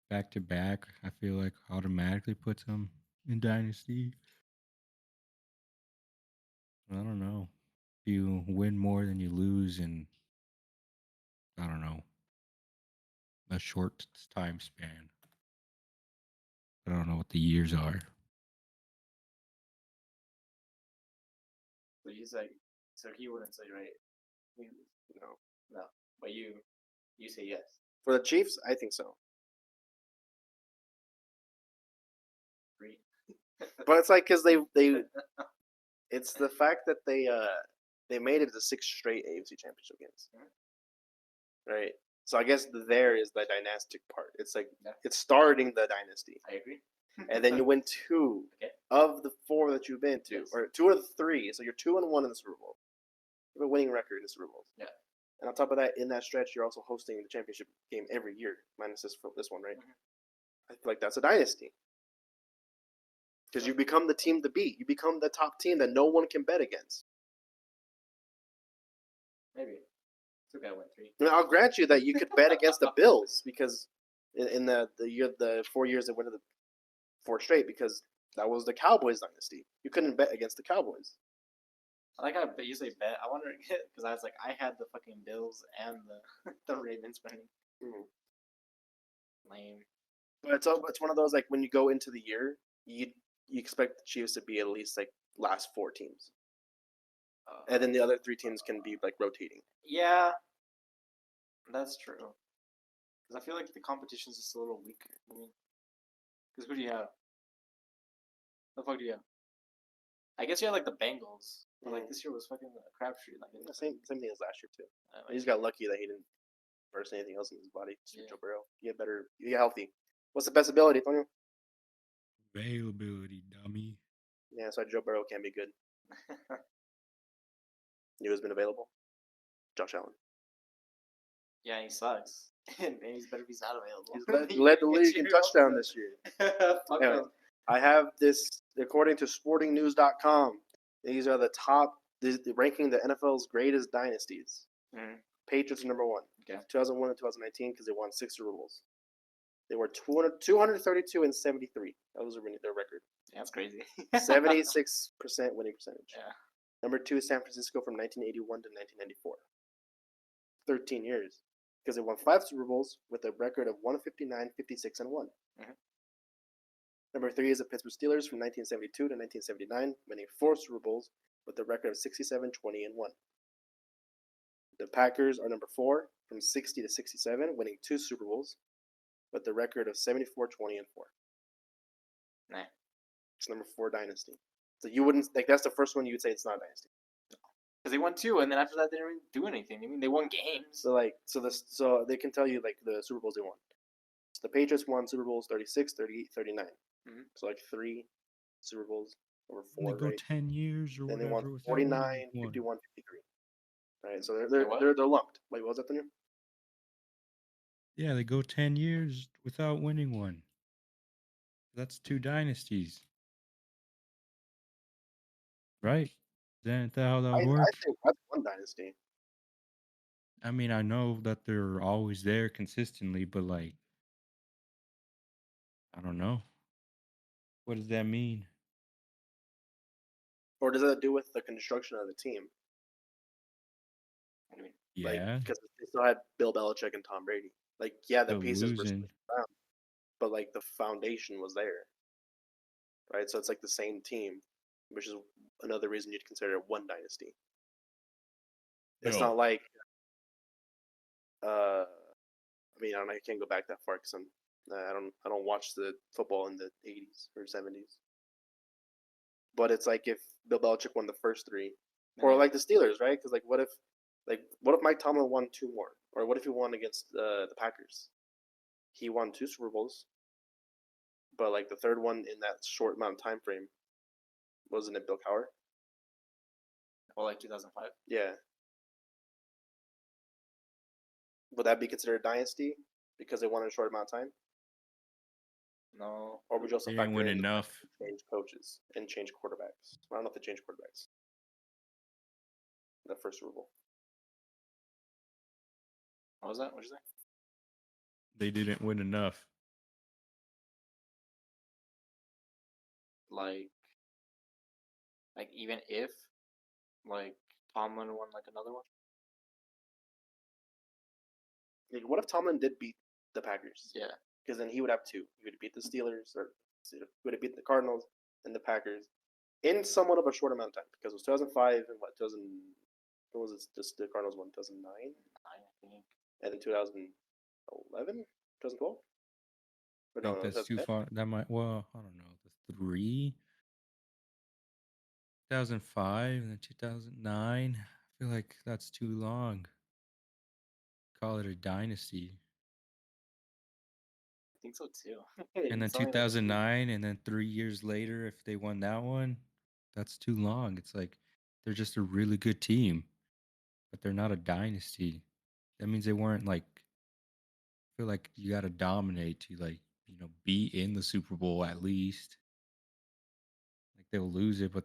Back to back, I feel like automatically puts them in dynasty. I don't know. If you win more than you lose in, I don't know, a short time span. I don't know what the years are. So he's like, so he wouldn't say right. No. But you say yes. For the Chiefs, I think so. 3. But it's like because they it's the fact that they made it to 6 straight AFC Championship games, right? So I guess there is the dynastic part. It's like it's starting the dynasty. I agree. And then you win 2 of the 4 that you've been to, or 2 of the 3. So you're 2-1 in the Super Bowl. You have a winning record in the Super Bowl. Yeah. And on top of that, in that stretch, you're also hosting the championship game every year, minus this one, right? Mm-hmm. I feel like that's a dynasty. Because you become the team to beat. You become the top team that no one can bet against. Maybe. Still got to win 3. I mean, I'll grant you that you could bet against the Bills because in the 4 years that went to the 4 straight, because that was the Cowboys dynasty. You couldn't bet against the Cowboys. I like how you say bet. I wonder because I was like, I had the fucking Bills and the Ravens winning. Lame. But it's one of those like when you go into the year, you expect the Chiefs to be at least like last 4 teams, and then the other 3 teams can be like rotating. Yeah, that's true. Because I feel like the competition's just a little weak. I mean, because who do you have? The fuck do you have? I guess you have like the Bengals, but like this year was fucking a crapshoot. Like same thing as last year too. He just got lucky that he didn't burst anything else in his body. Joe Burrow, you get better, you get healthy. What's the best ability, Toño? Availability, dummy. Yeah, so Joe Burrow can be good. He has been available. Josh Allen. Yeah, he sucks. And he's better if he's not available. He's led the league in touchdown this year. Anyway, I have this according to SportingNews.com. These are the top, ranking the NFL's greatest dynasties. Mm-hmm. Patriots are number one. Okay. 2001 and 2019 because they won 6 Super Bowls. They were 232 and 73. That was their record. Yeah, that's crazy. 76% winning percentage. Yeah. Number 2 is San Francisco from 1981 to 1994. 13 years. Because they won 5 Super Bowls with a record of 159, 56, and 1. Mm-hmm. Number 3 is the Pittsburgh Steelers from 1972 to 1979, winning 4 Super Bowls with a record of 67, 20, and 1. The Packers are number 4 from 60 to 67, winning 2 Super Bowls with a record of 74, 20, and 4. Nah. It's number 4 dynasty. So you wouldn't, like, that's the first one you'd say it's not a dynasty. Because they won 2, and then after that they didn't do anything. I mean, they won games. So they can tell you like the Super Bowls they won. So the Patriots won Super Bowls 36, 38, 39. Mm-hmm. So like 3 Super Bowls over 4. They go 10 years or then whatever. they won 49, 51, 53. All right, so they're lumped. Wait, what was that, Toño? Yeah, they go 10 years without winning one. That's 2 dynasties. Right? Isn't that how that works? I think that's 1 dynasty. I mean, I know that they're always there consistently, but like, I don't know. What does that mean? Or does that have to do with the construction of the team? I mean, Yeah. Because they still had Bill Belichick and Tom Brady. Like, yeah, the pieces were losing. around, but like the foundation was there. Right? So it's like the same team, which is another reason you'd consider it 1 dynasty. It's not like I mean, I can't go back that far because I don't watch the football in the 80s or 70s. But it's like if Bill Belichick won the first 3, or like the Steelers, right? Because like what if Mike Tomlin won 2 more, or what if he won against the Packers? He won 2 Super Bowls, but like the 3rd one in that short amount of time frame, wasn't it Bill Cowher? Well, like 2005. Yeah. Would that be considered a dynasty because they won in a short amount of time? No. Or would you also They didn't win enough. Change coaches and change quarterbacks? I don't know if they changed quarterbacks. The first Super Bowl. What was that? What did you say? They didn't win enough. Like even if like Tomlin won like another one. Like, what if Tomlin did beat the Packers? Yeah. Because then he would have 2. He would beat the Steelers, or he would have beat the Cardinals and the Packers in somewhat of a short amount of time. Because it was 2005 and what 2000? What was it? Just the Cardinals won 2009. I think. And then 2011, 2012. I think that's too far. That might. Well, I don't know. The 3. 2005 and then 2009. I feel like that's too long. Call it a dynasty. I think so too. And then 2009, and then 3 years later, if they won that one, that's too long. It's like they're just a really good team, but they're not a dynasty. That means they weren't like. I feel like you got to dominate to like be in the Super Bowl at least. Like they'll lose it, but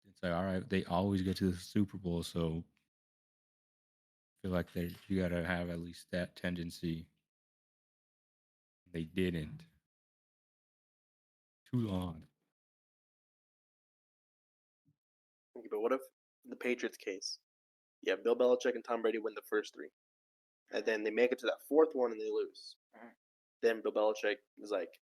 it's like all right, they always get to the Super Bowl, so I feel like you got to have at least that tendency. They didn't. Too long. But what if the Patriots case? Yeah, Bill Belichick and Tom Brady win the first 3. And then they make it to that 4th one and they lose. Mm-hmm. Then Bill Belichick is like,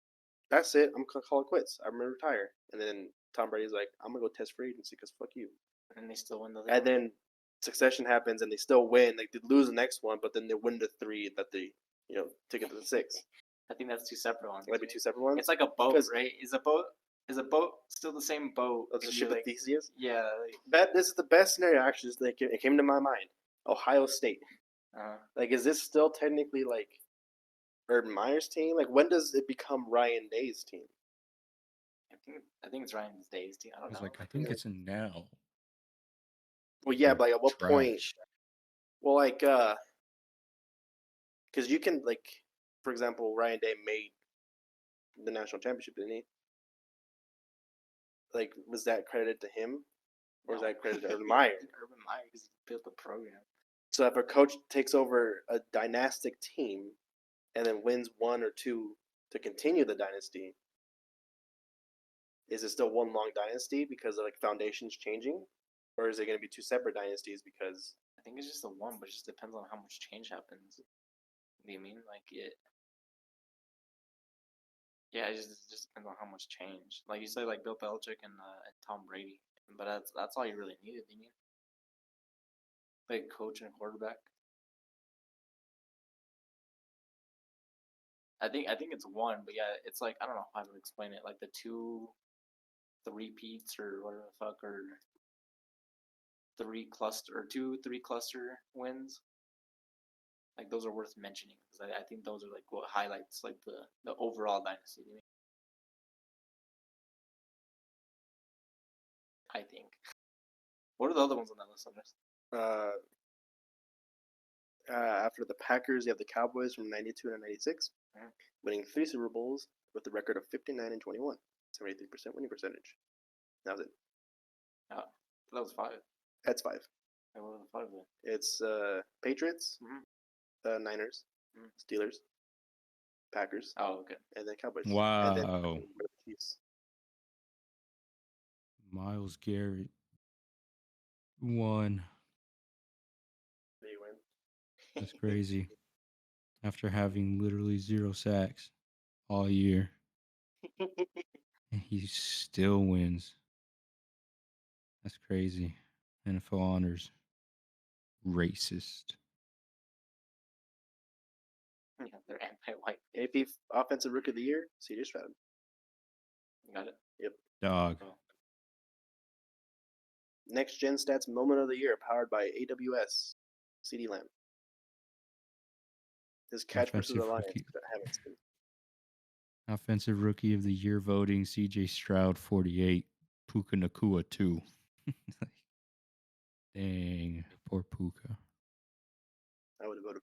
that's it. I'm going to call it quits. I'm going to retire. And then Tom Brady's like, I'm going to go test free agency because fuck you. And they still win And then succession happens and they still win. Like, they lose the next one, but then they win the 3 that they take it to the 6. I think that's 2 separate ones. Might be 2 separate ones. It's like a boat, right? Is a boat still the same boat? The ship of Theseus? Yeah. This is the best scenario, actually. It came to my mind. Ohio State. Is this still technically, Urban Meyer's team? When does it become Ryan Day's team? I think it's Ryan Day's team. I don't know. I think it's now. Well, yeah, but at what point? Well, because you can, for example, Ryan Day made the national championship, didn't he? Was that credited to him? Or was that credited to Urban Meyer? Urban Meyer, because he built the program. So if a coach takes over a dynastic team and then wins 1 or 2 to continue the dynasty, is it still one long dynasty because of foundations changing? Or is it going to be 2 separate dynasties because... I think it's just the one, but it just depends on how much change happens. What do you mean? Yeah, it just depends on how much change. Like you said, Bill Belichick and Tom Brady. But that's all you really needed, didn't you? Coach and quarterback. I think it's one, but yeah, it's I don't know how to explain it. The 2 3-peats or whatever the fuck, or 2 3-cluster wins. Those are worth mentioning because I think those are what highlights the overall dynasty. I think. What are the other ones on that list? After the Packers, you have the Cowboys from 92 to 96, winning 3 Super Bowls with a record of 59-21, 73% winning percentage. That was it. Oh, that was 5. That's 5. What were the 5 then? It's Patriots, Niners, Steelers, Packers. Oh, okay. And then Cowboys. Wow. And then Chiefs. Myles Garrett won. There you win. That's crazy. After having literally 0 sacks all year. And he still wins. That's crazy. NFL honors. Racist. Yeah, they're anti-white. AP Offensive Rookie of the Year, C.J. Stroud. Got it? Yep. Dog. Oh. Next Gen Stats Moment of the Year, powered by AWS. CD Lamb. His catch versus the Lions. Offensive Rookie of the Year voting, C.J. Stroud 48, Puka Nacua 2. Dang, poor Puka. I would have voted.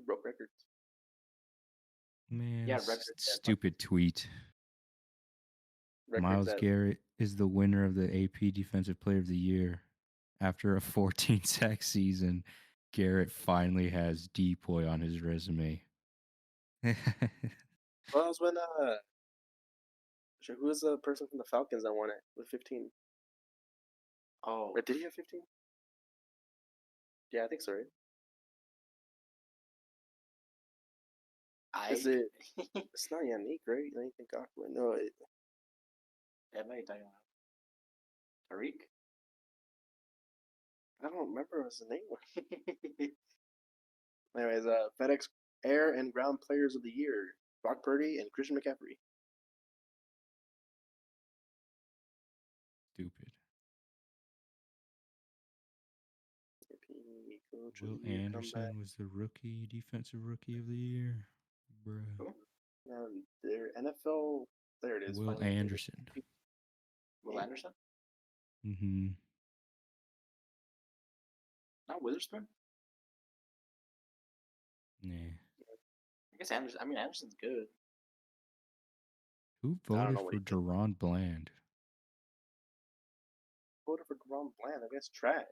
Broke records. Man, yeah, stupid tweet. Myles Garrett is the winner of the AP Defensive Player of the Year. After a 14-sack season, Garrett finally has DPOY on his resume. Well, that was when who was the person from the Falcons that won it with 15? Oh, or did he have 15? Yeah, I think so. Right? Is it? It's not Yannick, right? I think Aquaman. No, that might die on Tariq. I don't remember what his name. Anyways, FedEx Air and Ground Players of the Year: Brock Purdy and Christian McCaffrey. Stupid. Will Anderson was the defensive rookie of the year. Bruh. Their NFL. There it is. Will Anderson. Will Anderson? Mm-hmm. Not Witherspoon? Nah. I guess Anderson. I mean, Anderson's good. Who voted for Deron Bland? Voted for Deron Bland. I guess trash.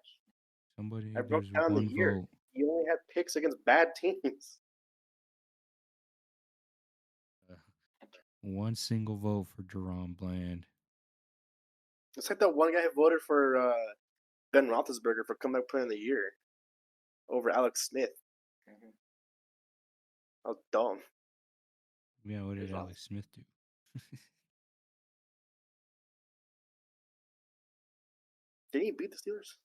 Somebody. I broke down the year. Vote. He only had picks against bad teams. One single vote for Deron Bland. It's like that one guy who voted for Ben Roethlisberger for comeback player of the year over Alex Smith. Mm-hmm. That was dumb. Yeah, what did Alex Smith do? Did he beat the Steelers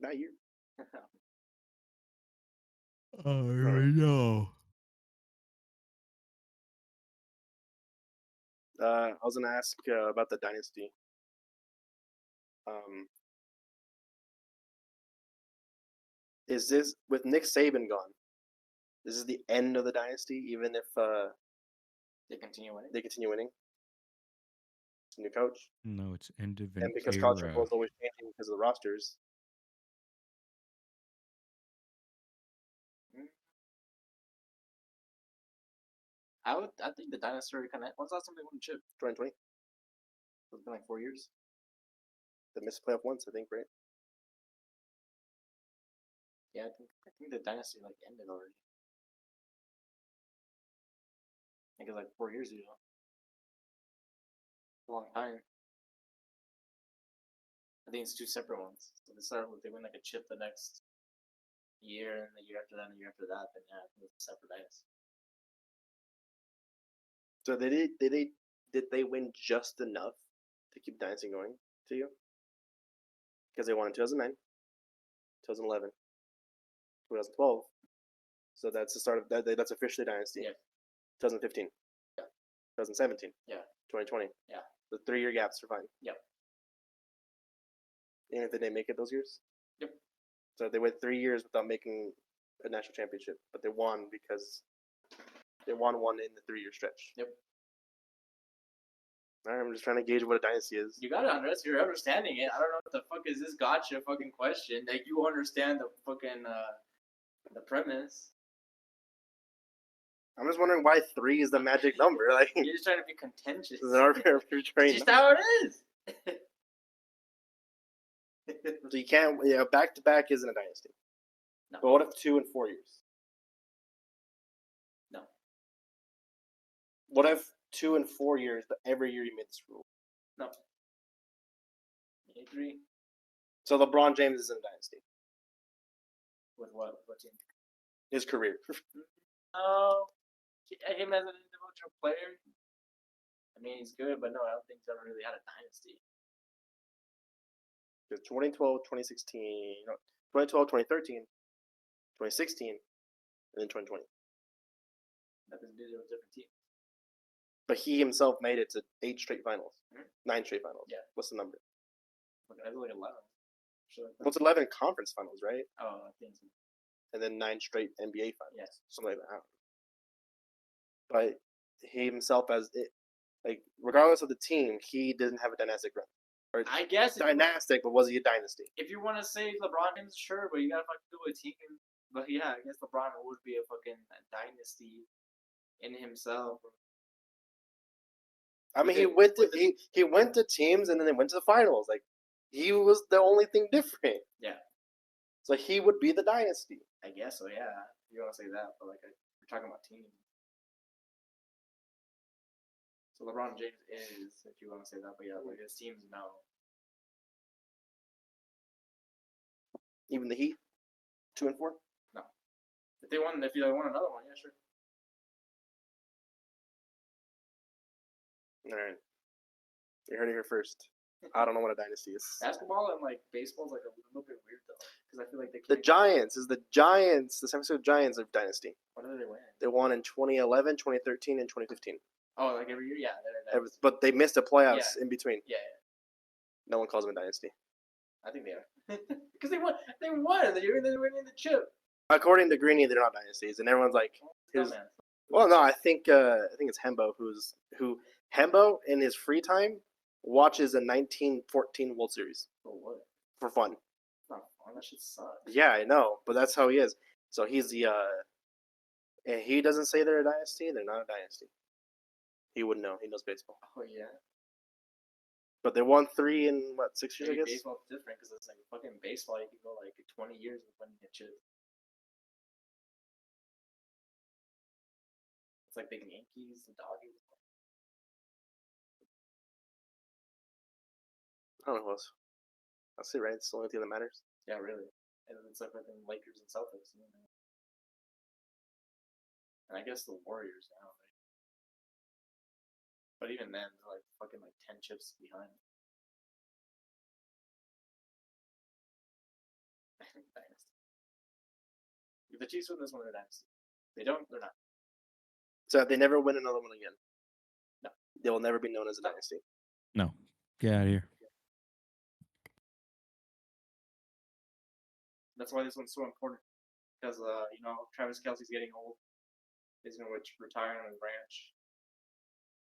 that year? Oh, no. I was gonna ask about the dynasty. Is this with Nick Saban gone? This is the end of the dynasty, even if they continue winning. New coach. No, it's end of an And because era. college football is always changing because of the rosters. I think the dynasty kind of. When's the last time they won a chip? 2020. It's been like 4 years. They missed playoff once, I think, right? Yeah, I think the dynasty like ended already. I think it's like 4 years ago. A long time. I think it's two separate ones. So they win like a chip the next year, and the year after that, and the year after that. Then yeah, it's a separate dynasty. So did they win just enough to keep dynasty going to you? Because they won in 2009, 2011, 2012. So that's the start of that. That's officially dynasty. Yeah. 2015. Yeah. 2017. Yeah. 2020. Yeah. The 3-year gaps are fine. Yep. Even if they didn't make it those years. Yep. So they went 3 years without making a national championship, but they won because they won one in the 3-year stretch. Yep. All right, I'm just trying to gauge what a dynasty is. You gotta you're understanding it. I don't know what the fuck is this gotcha fucking question. Like you understand the fucking the premise. I'm just wondering why 3 is the magic number. Like you're just trying to be contentious. It's an arbitrary It's just how it is. So you can't. Yeah, back to back isn't a dynasty. No. But what if 2 and 4 years? No. What if 2 and 4 years, but every year you made this rule? No. 3. So LeBron James is in a dynasty. With what? What team? His career. Oh, him as an individual player. I mean, he's good, but no, I don't think he's ever really had a dynasty. 2012, 2016, 2012, 2013, 2016, and then 2020. Nothing to do with different teams. But he himself made it to 8 straight finals. Mm-hmm. 9 straight finals. Yeah. What's the number? I feel like 11. Sure. What's 11 conference finals, right? Oh, I think so. And then 9 straight NBA finals. Yes. Something like that. But he himself, regardless of the team, he didn't have a dynastic run. Or I guess dynastic, but was he a dynasty? If you want to say LeBron James, sure, but you gotta fucking do a team. But yeah, I guess LeBron would be a fucking dynasty in himself. I mean, he went to teams and then they went to the finals. Like he was the only thing different. Yeah. So he would be the dynasty. I guess so. Yeah, if you want to say that, but we're talking about teams. So LeBron James is, if you want to say that, but yeah, his teams, no. Even the Heat, 2 and 4. No. If they won another one, yeah, sure. All right, you heard it here first. I don't know what a dynasty is. Basketball and baseball is a little bit weird though, because I feel like the Giants, the San Francisco Giants of dynasty. What did they win? They won in 2011, 2013, and 2015. Oh, like every year, yeah. But they missed the playoffs in between. Yeah. No one calls them a dynasty. I think they are. Because they won. They won. They're winning the chip. According to Greeny, they're not dynasties, and everyone's like, well, no, I think it's Hembo who Hembo in his free time watches a 1914 World Series. For what? For fun. Not fun. That shit sucks. Yeah, I know, but that's how he is. So he's the and he doesn't say they're a dynasty. They're not a dynasty. He would know. He knows baseball. Oh yeah. But they won 3 in 6 years, I guess. Baseball's different because it's fucking baseball. You can go 20 years with winning a chip. It's like the Yankees, the Dodgers. I don't know who else. I'll say right. It's the only thing that matters. Yeah, really. And it's like fucking Lakers and Celtics. And I guess the Warriors now. Right? But even then, they're fucking 10 chips behind. Dynasty. If the Chiefs win this one, they're dynasty. They don't, they're not. So they never win another one again. No. they will never be known as a dynasty. No, get out of here. That's why this one's so important. Because, Travis Kelce's getting old. He's going to retire on his ranch.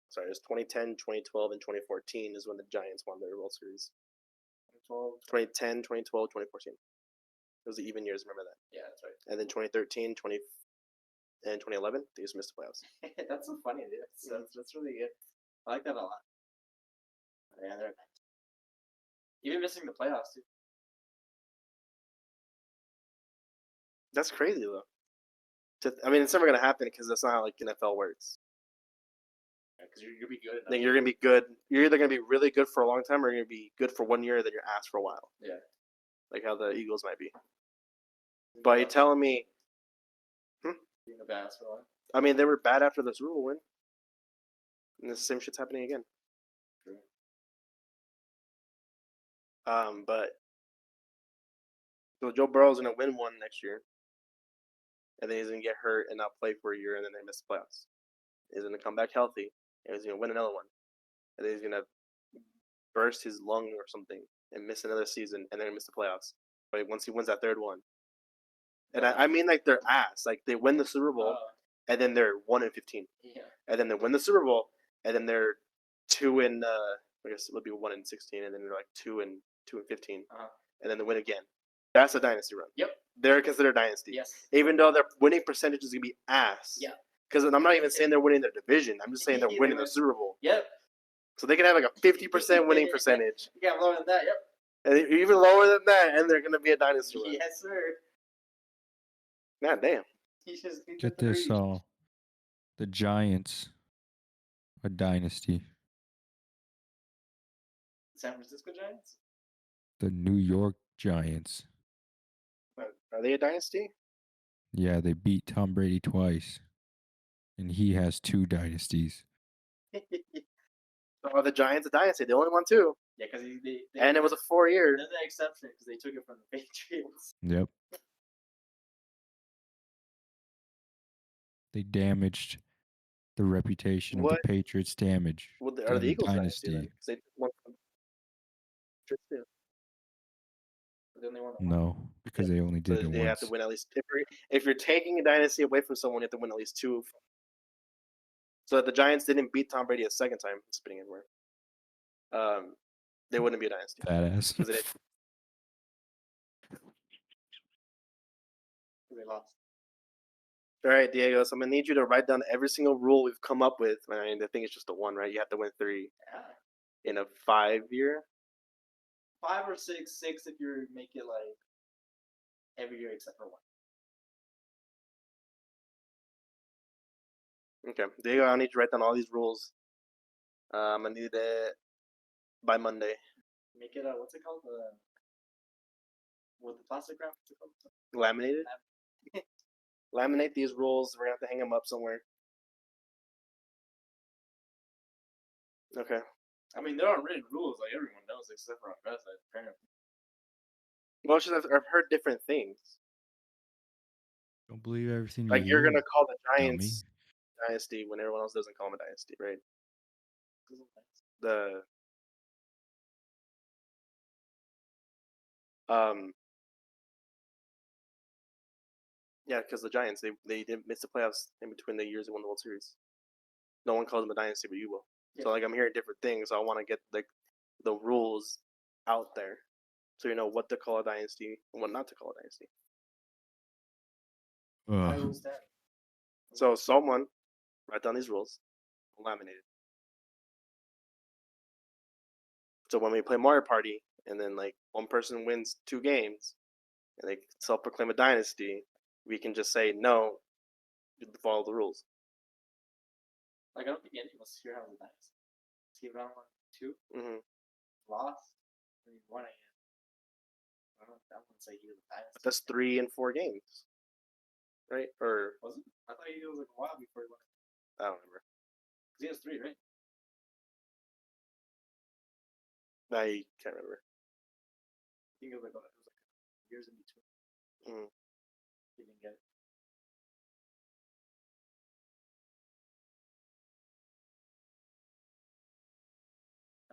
Sorry, it was 2010, 2012, and 2014 is when the Giants won their World Series. 2010, 2012, 2014. Those are even years, remember that. Yeah, that's right. And then 2013, and 2011, they just missed the playoffs. That's so funny, dude. That's really good. I like that a lot. Yeah, they're even missing the playoffs, too. That's crazy, though. It's never going to happen because that's not how NFL works. Because you're going to be good. Then you're going to be good. You're either going to be really good for a long time or you're going to be good for 1 year, then you're ass for a while. Yeah. Like how the Eagles might be. But you're telling me... Being a bad ass for a while. I mean, they were bad after the Super Bowl win. And the same shit's happening again. True. But... So Joe Burrow's going to win one next year. And then he's going to get hurt and not play for a year, and then they miss the playoffs. He's going to come back healthy, and he's going to win another one. And then he's going to burst his lung or something and miss another season, and then miss the playoffs. But once he wins that third one. And I mean like their ass. Like they win the Super Bowl, and then they're 1-15. Yeah. And then they win the Super Bowl, and then they're 2 and I guess it would be 1-16, and then they're like 2 and 15. And then they win again. That's a dynasty run. Yep. They're considered a dynasty. Yes. Even though their winning percentage is going to be ass. Yeah. Because I'm not even saying they're winning their division. I'm just saying they're winning the Super Bowl. Yep. So they can have like a 50% winning percentage. Yeah, lower than that, yep. And even lower than that, and they're going to be a dynasty run. Yes, sir. God damn. Get this, Saul. The Giants, a dynasty. San Francisco Giants? The New York Giants. Are they a dynasty? Yeah, they beat Tom Brady twice. And he has 2 dynasties. So are the Giants a dynasty? They only won 2. Yeah, because and it was a 4-year. They're the exception because they took it from the Patriots. Yep. They damaged the reputation of the Patriots. Damage. Well, are the Eagles dynasty? They won from No, because they only did it once. They have to win at least. If you're taking a dynasty away from someone, you have to win at least 2. So that the Giants didn't beat Tom Brady a second time, spitting everywhere. They wouldn't be a dynasty. Badass. Because they lost. All right, Diego. So I'm gonna need you to write down every single rule we've come up with. I mean, I think it's just the one, right? You have to win 3 in a 5-year. 5 or 6 if you make it like every year except for 1. Okay, Diego, I need you to write down all these rules. I'm gonna need it by Monday. Make it what's it called? With the plastic wrap? What's it called? Laminated. Laminate these rules. We're gonna have to hang them up somewhere. Okay. I mean, there are written rules, like everyone knows, except for on website, apparently. Well, it's just I've heard different things. Don't believe everything. Like you're gonna call the Giants dummy. dynasty when everyone else doesn't call them a dynasty, right? Yeah, because the Giants they didn't miss the playoffs in between the years they won the World Series. No one calls them a dynasty, but you will. Yeah. So like I'm hearing different things. So I want to get like the rules out there, so you know what to call a dynasty and what not to call a dynasty. So someone write down these rules, laminate it. So when we play Mario Party, and then like one person wins 2 games, and they self-proclaim a dynasty, we can just say no, you follow the rules. Like I don't think any of us here have a dynasty. See round 1, 2. Lost. I mean, 1 again. I don't say he was a dynasty. That's 3 and 4 games, right? Or was it? I thought he was like a while before he won. I don't remember. Because he has 3, right? I can't remember. I think it was like years in between. He didn't get it.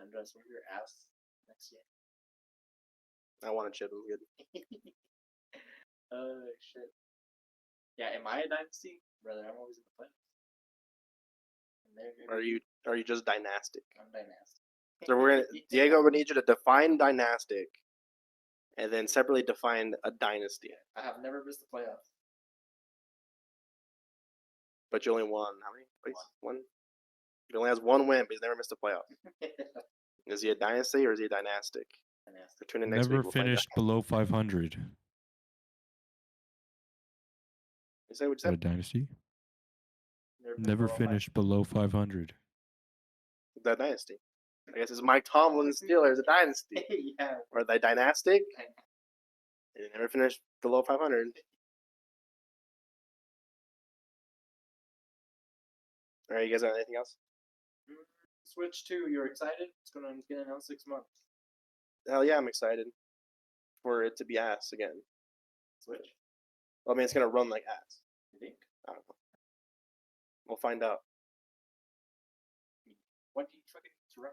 undress with your ass next year. I want to chip him good. Oh shit. Yeah, am I a dynasty? Brother, I'm always in the playoffs. Are you just dynastic? I'm dynastic. So we're gonna Diego. We need you to define dynastic, and then separately define a dynasty. I have never missed the playoffs. But you only won how many? Please? One. He only has one win, but he's never missed a playoff. Is he a dynasty or is he a dynastic? Dynastic. Tune in next Never week. We'll finished below 500. You say what you Is that a said? dynasty? been Never below finished below 500. Is that dynasty? I guess it's Mike Tomlin's Steelers a dynasty. Yeah. Or the dynastic? They never finished below 500. All right, you guys got anything else? Switch 2, you're excited? It's gonna get announced 6 months. Hell yeah, I'm excited for it to be ass again. Switch? Well, I mean, it's gonna run like ass. You think? I don't know. We'll find out. What do you fucking need to run?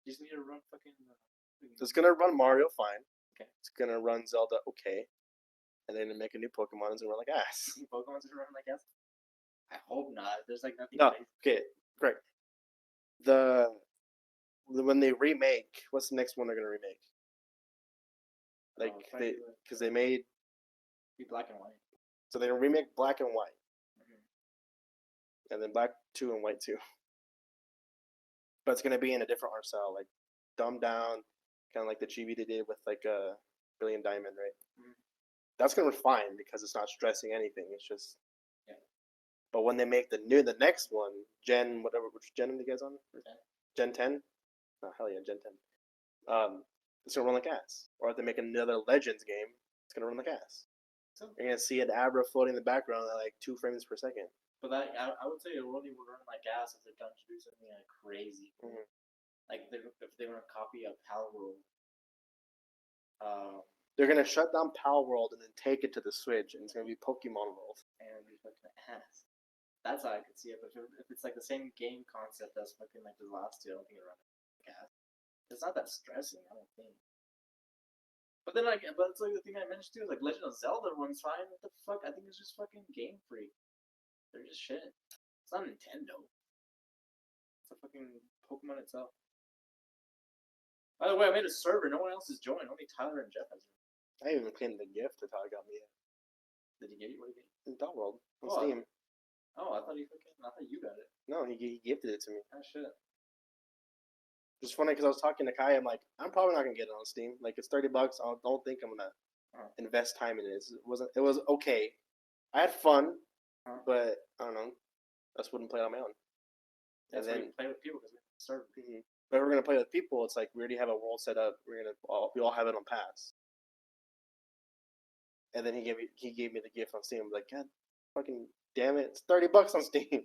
You just need to run fucking. It's gonna run Mario fine. Okay. It's gonna run Zelda okay. And then make a new Pokemon, it's gonna run like ass. Pokemon's gonna run like ass? I hope not. There's like nothing. No, okay, correct. When they remake, what's the next one they're gonna remake? Like because they made be black and white. So they remake Black and White, Mm-hmm. and then Black 2 and White 2. But it's gonna be in a different art style, like dumbed down, kind of like the chibi they did with like a Brilliant Diamond, right? Mm-hmm. That's gonna be fine because it's not stressing anything. It's just. Yeah. But when they make the next one, Gen whatever, which Gen are you guys on? Gen 10? Oh hell yeah, Gen 10. It's gonna run like ass. Or if they make another Legends game, it's gonna run like ass. So you're gonna see an Abra floating in the background at like 2 frames per second. But that I would say it really would run like ass if they're trying to do something like crazy. Mm-hmm. Like if they want to copy a Pal World. They're gonna shut down Pal World and then take it to the Switch, and it's gonna be Pokemon World. And be fucking ass. That's how I could see it. But if it's like the same game concept as fucking like the last two, I don't think it runs like ass. It's not that stressing, I don't think. But then but it's like the thing I mentioned too, like Legend of Zelda runs fine. What the fuck? I think it's just fucking Game Freak. They're just shit. It's not Nintendo. It's a fucking Pokemon itself. By the way, I made a server. No one else is joined. Only Tyler and Jeff has it. I even claimed the gift that Tyler got me. Did he get you? What did he get? In Pal World on Oh, Steam. I thought you got it. No, he gifted it to me. Oh shit. It's funny because I was talking to Kai. I'm like, I'm probably not gonna get it on Steam. Like it's $30. I don't think I'm gonna invest time in it. It was okay. I had fun, but I don't know. I just wouldn't play it on my own. That's why you play with people because we server. Mm-hmm. But if we're gonna play with people. It's like we already have a world set up. We all have it on pass. And then he gave me the gift on Steam. I'm like, God, fucking damn it! It's $30 on Steam. And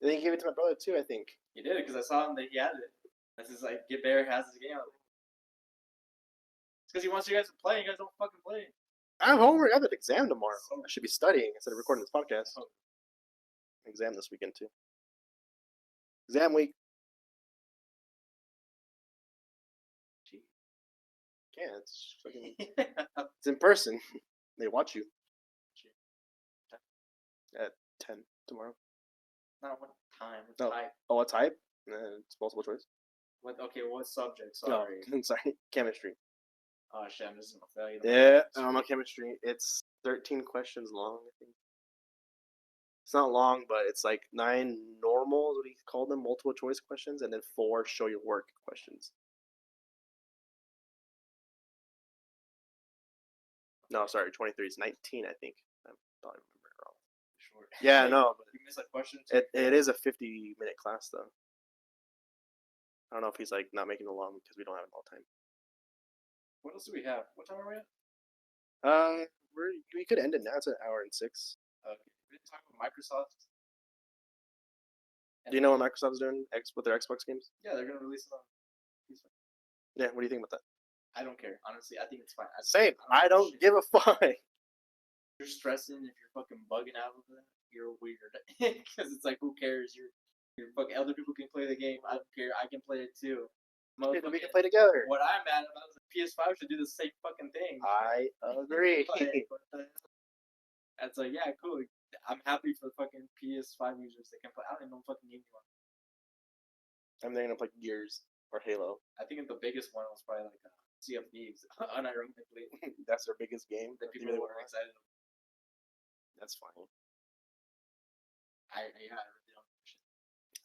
then he gave it to my brother too. I think he did it because I saw him that he had it. This is like Get Bear has his game. It's because he wants you guys to play. You guys don't fucking play. I have homework. I have an exam tomorrow. I should be studying instead of recording this podcast. Exam this weekend too. Exam week. Gee. Yeah, it's fucking. It's in person. They watch you. At 10 tomorrow. Not what time. No. Type. Oh, what type? It's multiple choice. What? Okay, what subject? Sorry. No, sorry. Chemistry. Oh shit! I'm just gonna fail you. Yeah, I don't know chemistry. It's 13 questions long. I think it's not long, but it's like 9 normals. What do you call them? Multiple choice questions, and then 4 show your work questions. No, sorry, 23. It's 19, I think. I thought I remember it wrong. Sure. Yeah, no. But you missed a question. It is a 50-minute class, though. I don't know if he's like not making it long because we don't have it all the time. What else do we have? What time are we at? We could end it now. It's an hour and 6. Okay. We didn't talk about Microsoft. Do you know what Microsoft's doing with their Xbox games? Yeah, they're gonna release it on PC. Yeah, what do you think about that? I don't care. Honestly, I think it's fine. Same. I don't give a fuck. You're stressing if you're fucking bugging out over that. You're weird. Because it's like, who cares? You're fucking. Other people can play the game. I don't care. I can play it too. we can play together. What I'm mad about is the PS5 should do the same fucking thing. I agree. It's like, yeah, cool. I'm happy for the fucking PS5 users that can play. I don't even know what fucking game you want. I'm gonna play Gears or Halo. I think the biggest one was probably like Sea of Thieves, unironically. That's their biggest game. That people were excited about. That's funny. I really don't.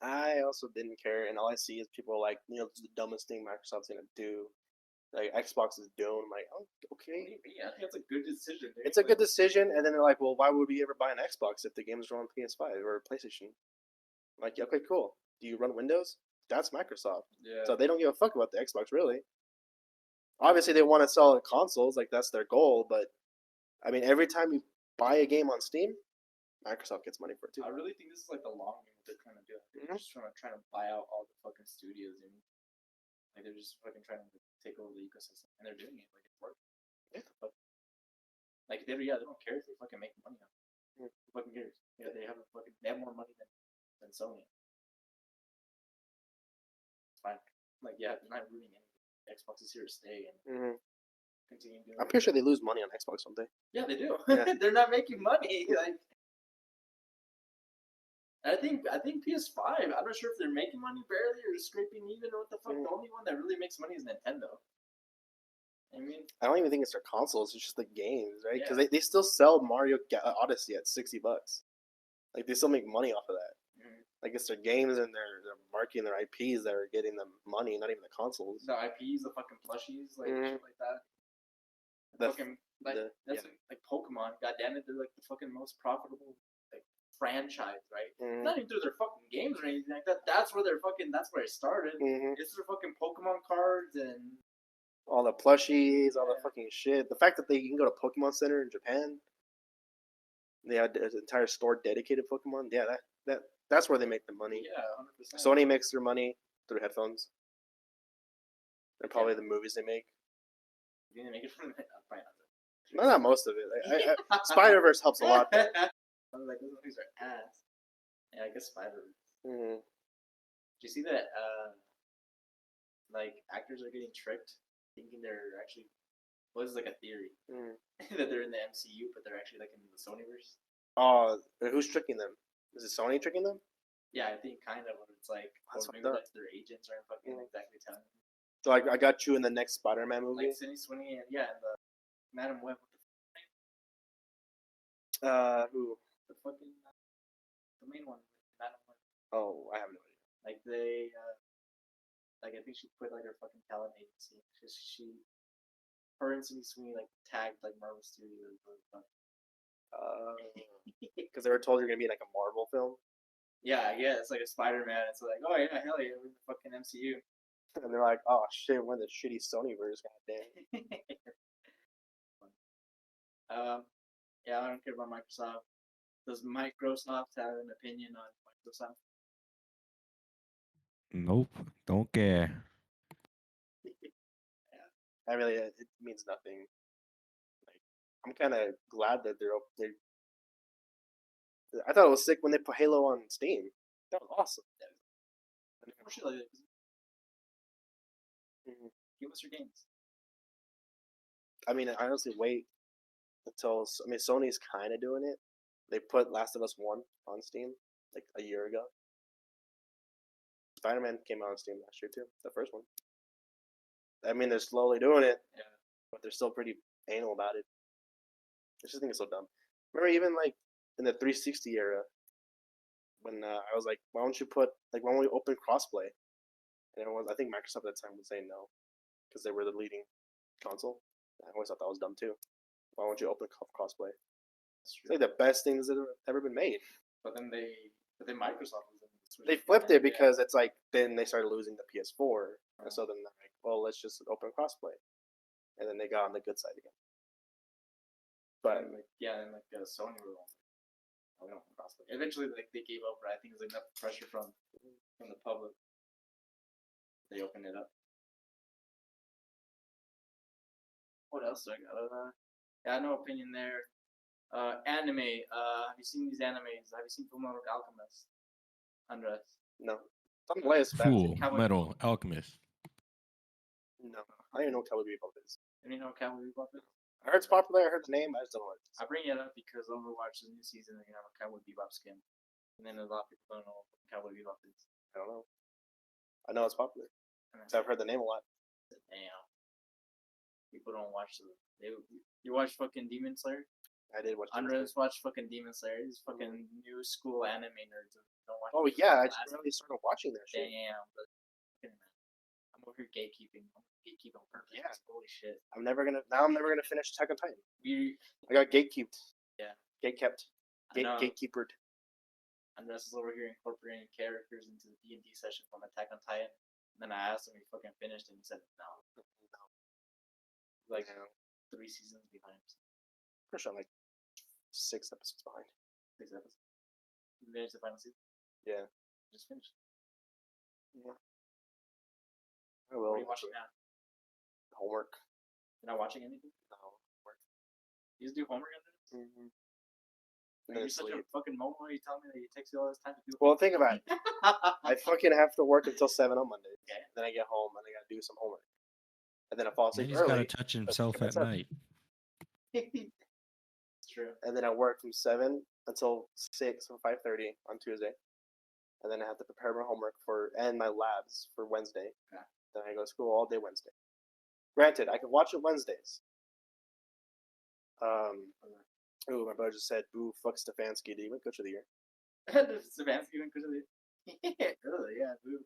I also didn't care, and all I see is people like, this is the dumbest thing Microsoft's gonna do. Like Xbox is doing. I'm like, oh, okay. Yeah, I think it's a good decision. Dude. It's a good decision, and then they're like, well, why would we ever buy an Xbox if the games are on PS5 or PlayStation? I'm like, okay, cool. Do you run Windows? That's Microsoft. Yeah. So they don't give a fuck about the Xbox, really. Obviously, they want to sell consoles, like that's their goal. But I mean, every time you buy a game on Steam, Microsoft gets money for it too. I really think this is like the long game they're trying to do. They're just trying to buy out all the fucking studios, and like they're just fucking trying to take over the ecosystem, and they're doing it like it's working. Yeah. Like they don't care if they fucking make money on it. Fucking cares. Yeah, they have more money than Sony. It's fine. Like they're not ruining anything. Xbox is here to stay and continue doing. I'm pretty sure they lose money on Xbox, don't they? Yeah, they do. Yeah. They're not making money. Like, I think PS5. I'm not sure if they're making money barely or scraping even. Or what the fuck? The only one that really makes money is Nintendo. I mean, I don't even think it's their consoles. It's just the games, right? Because Yeah. they still sell Mario Odyssey at $60. Like they still make money off of that. Like it's their games and their marketing, their IPs that are getting them money, not even the consoles. the IPs, the fucking plushies, like shit like that. The- Fucking like the- that's like Pokemon. God damn it, they're like the fucking most profitable like franchise, right? Not even through their fucking games or anything like that. That's where that's where it started. It's their fucking Pokemon cards and All the plushies, all the fucking shit. The fact that you can go to Pokemon Center in Japan, they had an entire store dedicated to Pokemon. Yeah, that's where they make the money. yeah, 100%. Sony makes their money through headphones. And probably the movies they make. You didn't make it from probably No, not most of it. Spider-Verse helps a lot. I was like, those movies are ass. Yeah, I guess Spider-Verse. Mm-hmm. Did you see that? Like actors are getting tricked, thinking they're actually. Well, this is like a theory that they're in the MCU, but they're actually like in the Sonyverse. Oh, who's tricking them? Is it Sony tricking them? Yeah, I think kind of. It's like, That's or maybe fucked up. that's their agents aren't fucking exactly telling them. So I got you in the next Spider-Man movie. Like Sydney Sweeney and and the Madam Web. Who? The fucking the main one, Madam Web. Oh, I have no idea. Like they, like I think she quit like her fucking talent agency. Her and Sydney Sweeney like tagged like Marvel Studios. Because they were told you're gonna be in like a Marvel film, Yeah, it's like a Spider-Man. It's like, oh yeah, hell yeah, we're in the fucking MCU. and they're like, "Oh shit, we're in the shitty Sonyverse, goddamn." Yeah, I don't care about Microsoft. Does Microsoft have an opinion on Microsoft? Nope, don't care. I really, it means nothing. Like, I'm kind of glad that they're. I thought it was sick when they put Halo on Steam. That was awesome. Give us your games. I mean, I honestly wait until. I mean, Sony's kind of doing it. They put Last of Us 1 on Steam like a year ago. Spider-Man came out on Steam last year too, the first one. I mean, they're slowly doing it, but they're still pretty anal about it. I just think it's so dumb. Remember, even like in the 360 era, when I was like, why don't we open crossplay? And I think Microsoft at that time was saying no, because they were the leading console. I always thought that was dumb too. Why won't you open crossplay? It's like the best things that have ever been made. But then Microsoft was They flipped it because it's like then they started losing the PS4, and so then they're like, well, let's just open crossplay, and then they got on the good side again. But and Sony were like, we don't want crossplay. Eventually, like they gave up. I think it was enough pressure from the public. They opened it up. What else do I got? Yeah, no opinion there. Anime. Have you seen these animes? Have you seen Fullmetal Alchemist? Andres? no, some way is Full Cowboy Metal Alchemist. No, I don't even know what Cowboy Bebop is. You don't know what Cowboy Bebop is? I heard it's popular. I heard the name. I just don't know what it is. I bring it up because Overwatch, the new season, they're gonna have a Cowboy Bebop skin, and then a lot of people don't know what Cowboy Bebop is. I don't know. I know it's popular. So I've heard the name a lot. Damn. People don't watch the. You watch fucking Demon Slayer? I did watch. Andres watched fucking Demon Slayer. These fucking new school anime nerds don't watch. Oh yeah, I just really started watching that shit. Damn, but I'm over here gatekeeping. Gatekeeping on purpose. Yeah. Holy shit. I'm never gonna finish Attack on Titan. I got gatekept. Yeah. Gatekept. Gatekeepered. Andres is over here incorporating characters into the D&D session from Attack on Titan. And then I asked him if he fucking finished, and he said no. Like 3 seasons behind. For sure, like 6 episodes behind. 6 episodes. You finished the final season? Yeah. Just finished. Yeah. I will. What are you watching now? Homework. You're not watching anything? No. Homework. You just do homework on this? Mm-hmm. You're such a fucking momo. You tell me that it takes you all this time to do. Well, think about it. I fucking have to work until 7 on Monday. Okay. Then I get home and I gotta do some homework. And then I fall asleep He's early. got to touch himself at night. It's true. And then I work from 7 until 6 or 5:30 on Tuesday. And then I have to prepare my homework and my labs for Wednesday. Yeah. Then I go to school all day Wednesday. Granted, I can watch it Wednesdays. Oh, my brother just said, "Boo, fuck Stefanski. Did he win Coach of the Year?" Stefanski win Coach of the Year? Really? Yeah, boo.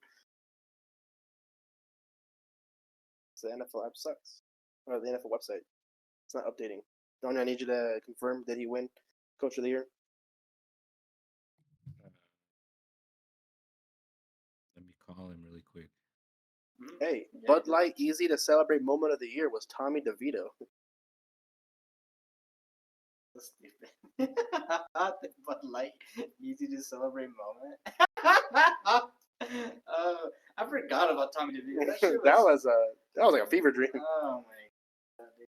The NFL app sucks. Or the NFL website. It's not updating. Toño, I need you to confirm, did he win Coach of the Year? Let me call him really quick. Hey, yeah, Bud Light easy to celebrate moment of the year was Tommy DeVito. That's stupid. Bud Light easy to celebrate moment. I forgot about Tommy DeVito. That was like a fever dream. Oh my god.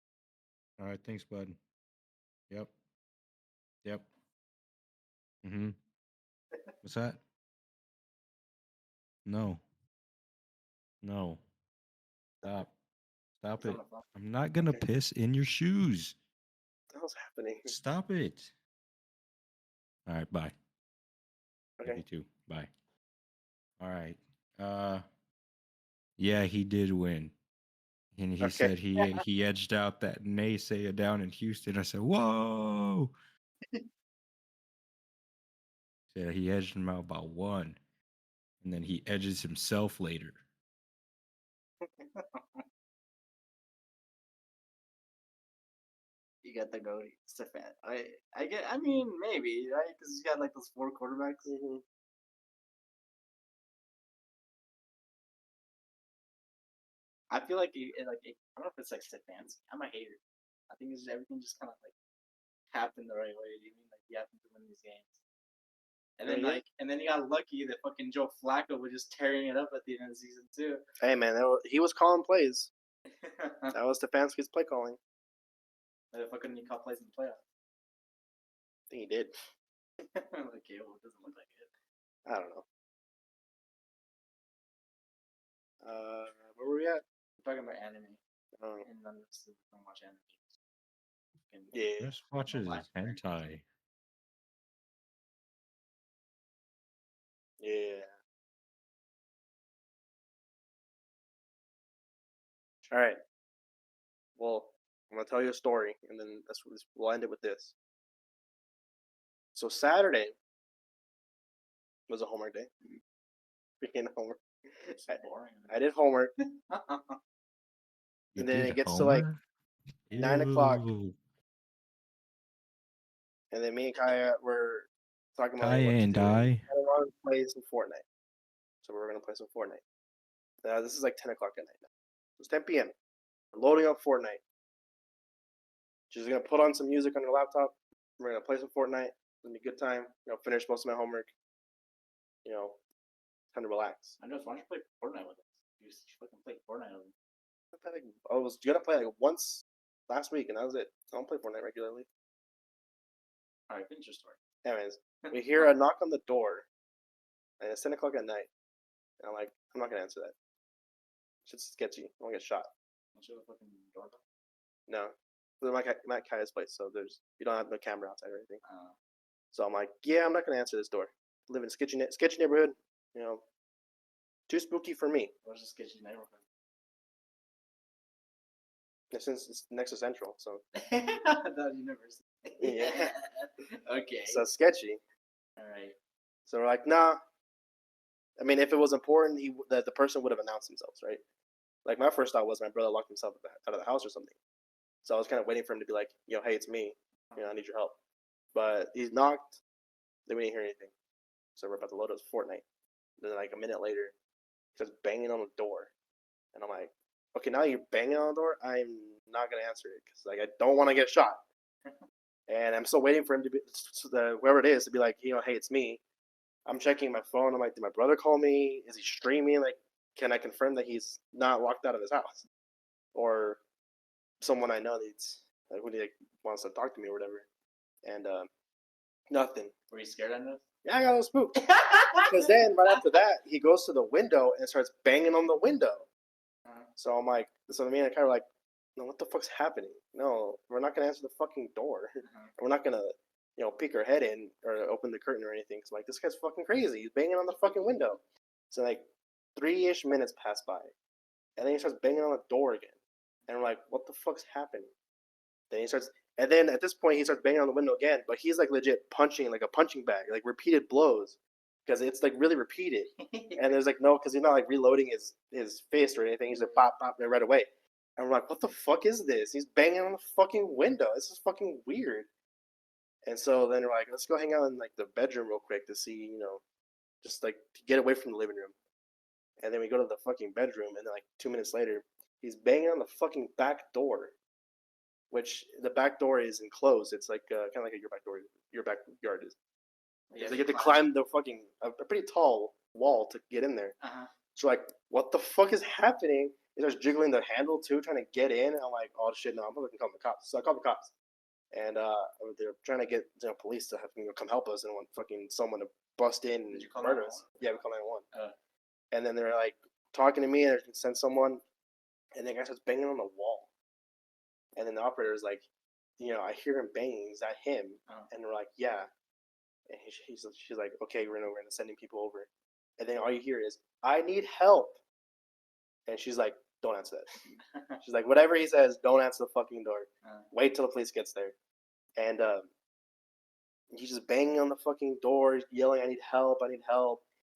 All right, thanks, bud. Yep. Mm-hmm. What's that? No. Stop it. I'm not gonna piss in your shoes. What the hell's happening? Stop it. All right, bye. Okay. You too. Bye. All right. Yeah, he did win. And he said he edged out that naysayer down in Houston. I said, whoa. Said he edged him out by 1. And then he edges himself later. You got the goatee, Stefan. I mean, maybe, right? Because he's got like those 4 quarterbacks. Mm-hmm. I feel like I don't know if it's like Stefanski. I'm a hater. I think it's everything just kind of like happened the right way. You mean like you happen to win these games, and then and then he got lucky that fucking Joe Flacco was just tearing it up at the end of the season too. Hey man, he was calling plays. That was Stefanski's play calling. But fucking he called plays in the playoffs. I think he did. Okay, well, it doesn't look like it. I don't know. Where were we at? We're talking about anime. Oh. And then don't watch anime. Yeah. Just watches hentai. Yeah. All right. Well, I'm gonna tell you a story, and then we'll end it with this. So Saturday was a homework day. Speaking of homework, I did homework, and then it gets to like 9 o'clock, and then me and Kaya were talking about Kaya and I want to play some Fortnite, so we're gonna play some Fortnite. This is like 10 o'clock at night now. It's 10 p.m. We're loading up Fortnite. She's gonna put on some music on her laptop. We're gonna play some Fortnite. It's gonna be a good time. Finish most of my homework. Time to relax. I know. Why don't you play Fortnite with us? You just fucking play Fortnite with us. I was gonna play like once last week, and that was it. I don't play Fortnite regularly. All right, finish your story. Anyways, we hear a knock on the door, and it's 10 o'clock at night. And I'm like, I'm not gonna answer that. Shit's sketchy. I want to get shot. Show the fucking doorbell. No. I'm at Kaya's place, so you don't have no camera outside or anything. So I'm like, yeah, I'm not gonna answer this door. I live in a sketchy neighborhood. You know, too spooky for me. What's a sketchy neighborhood? Since it's next to Central, so. The university. Yeah. Okay. So sketchy. All right. So we're like, nah. I mean, if it was important, the person would have announced themselves, right? Like my first thought was my brother locked himself out of the house or something. So I was kind of waiting for him to be like, yo, hey, it's me. You know, I need your help. But he's knocked. Then we didn't hear anything. So we're about to load up Fortnite. Then like a minute later, he starts banging on the door. And I'm like, okay, now you're banging on the door. I'm not going to answer it because like I don't want to get shot. And I'm still waiting for him to be, whoever it is, to be like, you know, hey, it's me. I'm checking my phone. I'm like, did my brother call me? Is he streaming? Like, can I confirm that he's not locked out of his house? Or someone I know needs, like, who wants to talk to me or whatever. And nothing. Were you scared enough? Yeah, I got a little spooked. Because then, right after that, he goes to the window and starts banging on the window. So I'm like, so me and Kai were like, no, what the fuck's happening? No, we're not going to answer the fucking door. We're not going to, you know, peek our head in or open the curtain or anything. Cause like, this guy's fucking crazy. He's banging on the fucking window. So like 3-ish minutes pass by. And then he starts banging on the door again. And we're like, what the fuck's happening? And then at this point he starts banging on the window again, but he's like legit punching like a punching bag, like repeated blows. Because it's like really repeated. And there's like no, because he's not like reloading his fist or anything. He's like pop, pop, right away. And we're like, what the fuck is this? He's banging on the fucking window. This is fucking weird. And so then we're like, let's go hang out in like the bedroom real quick to see, you know, just like to get away from the living room. And then we go to the fucking bedroom, and then like 2 minutes later, he's banging on the fucking back door, which the back door is enclosed. It's like kind of like your back door, your backyard is. Yeah, they get to climb the fucking a pretty tall wall to get in there. So like, what the fuck is happening? He starts jiggling the handle too, trying to get in. And I'm like, oh shit, no, I'm gonna call the cops. So I called the cops, and they're trying to get police to have come help us and want fucking someone to bust in and murder us. Yeah, we call 911. And then they're like talking to me and they send someone, and the guy starts banging on the wall. And then the operator is like, you know, I hear him banging. Is that him? And we're like, yeah. And she's like, okay, we're gonna sending people over. And then all you hear is, I need help. And she's like, don't answer that. She's like, whatever he says, don't answer the fucking door. Wait till the police gets there. And he's just banging on the fucking door, yelling, I need help,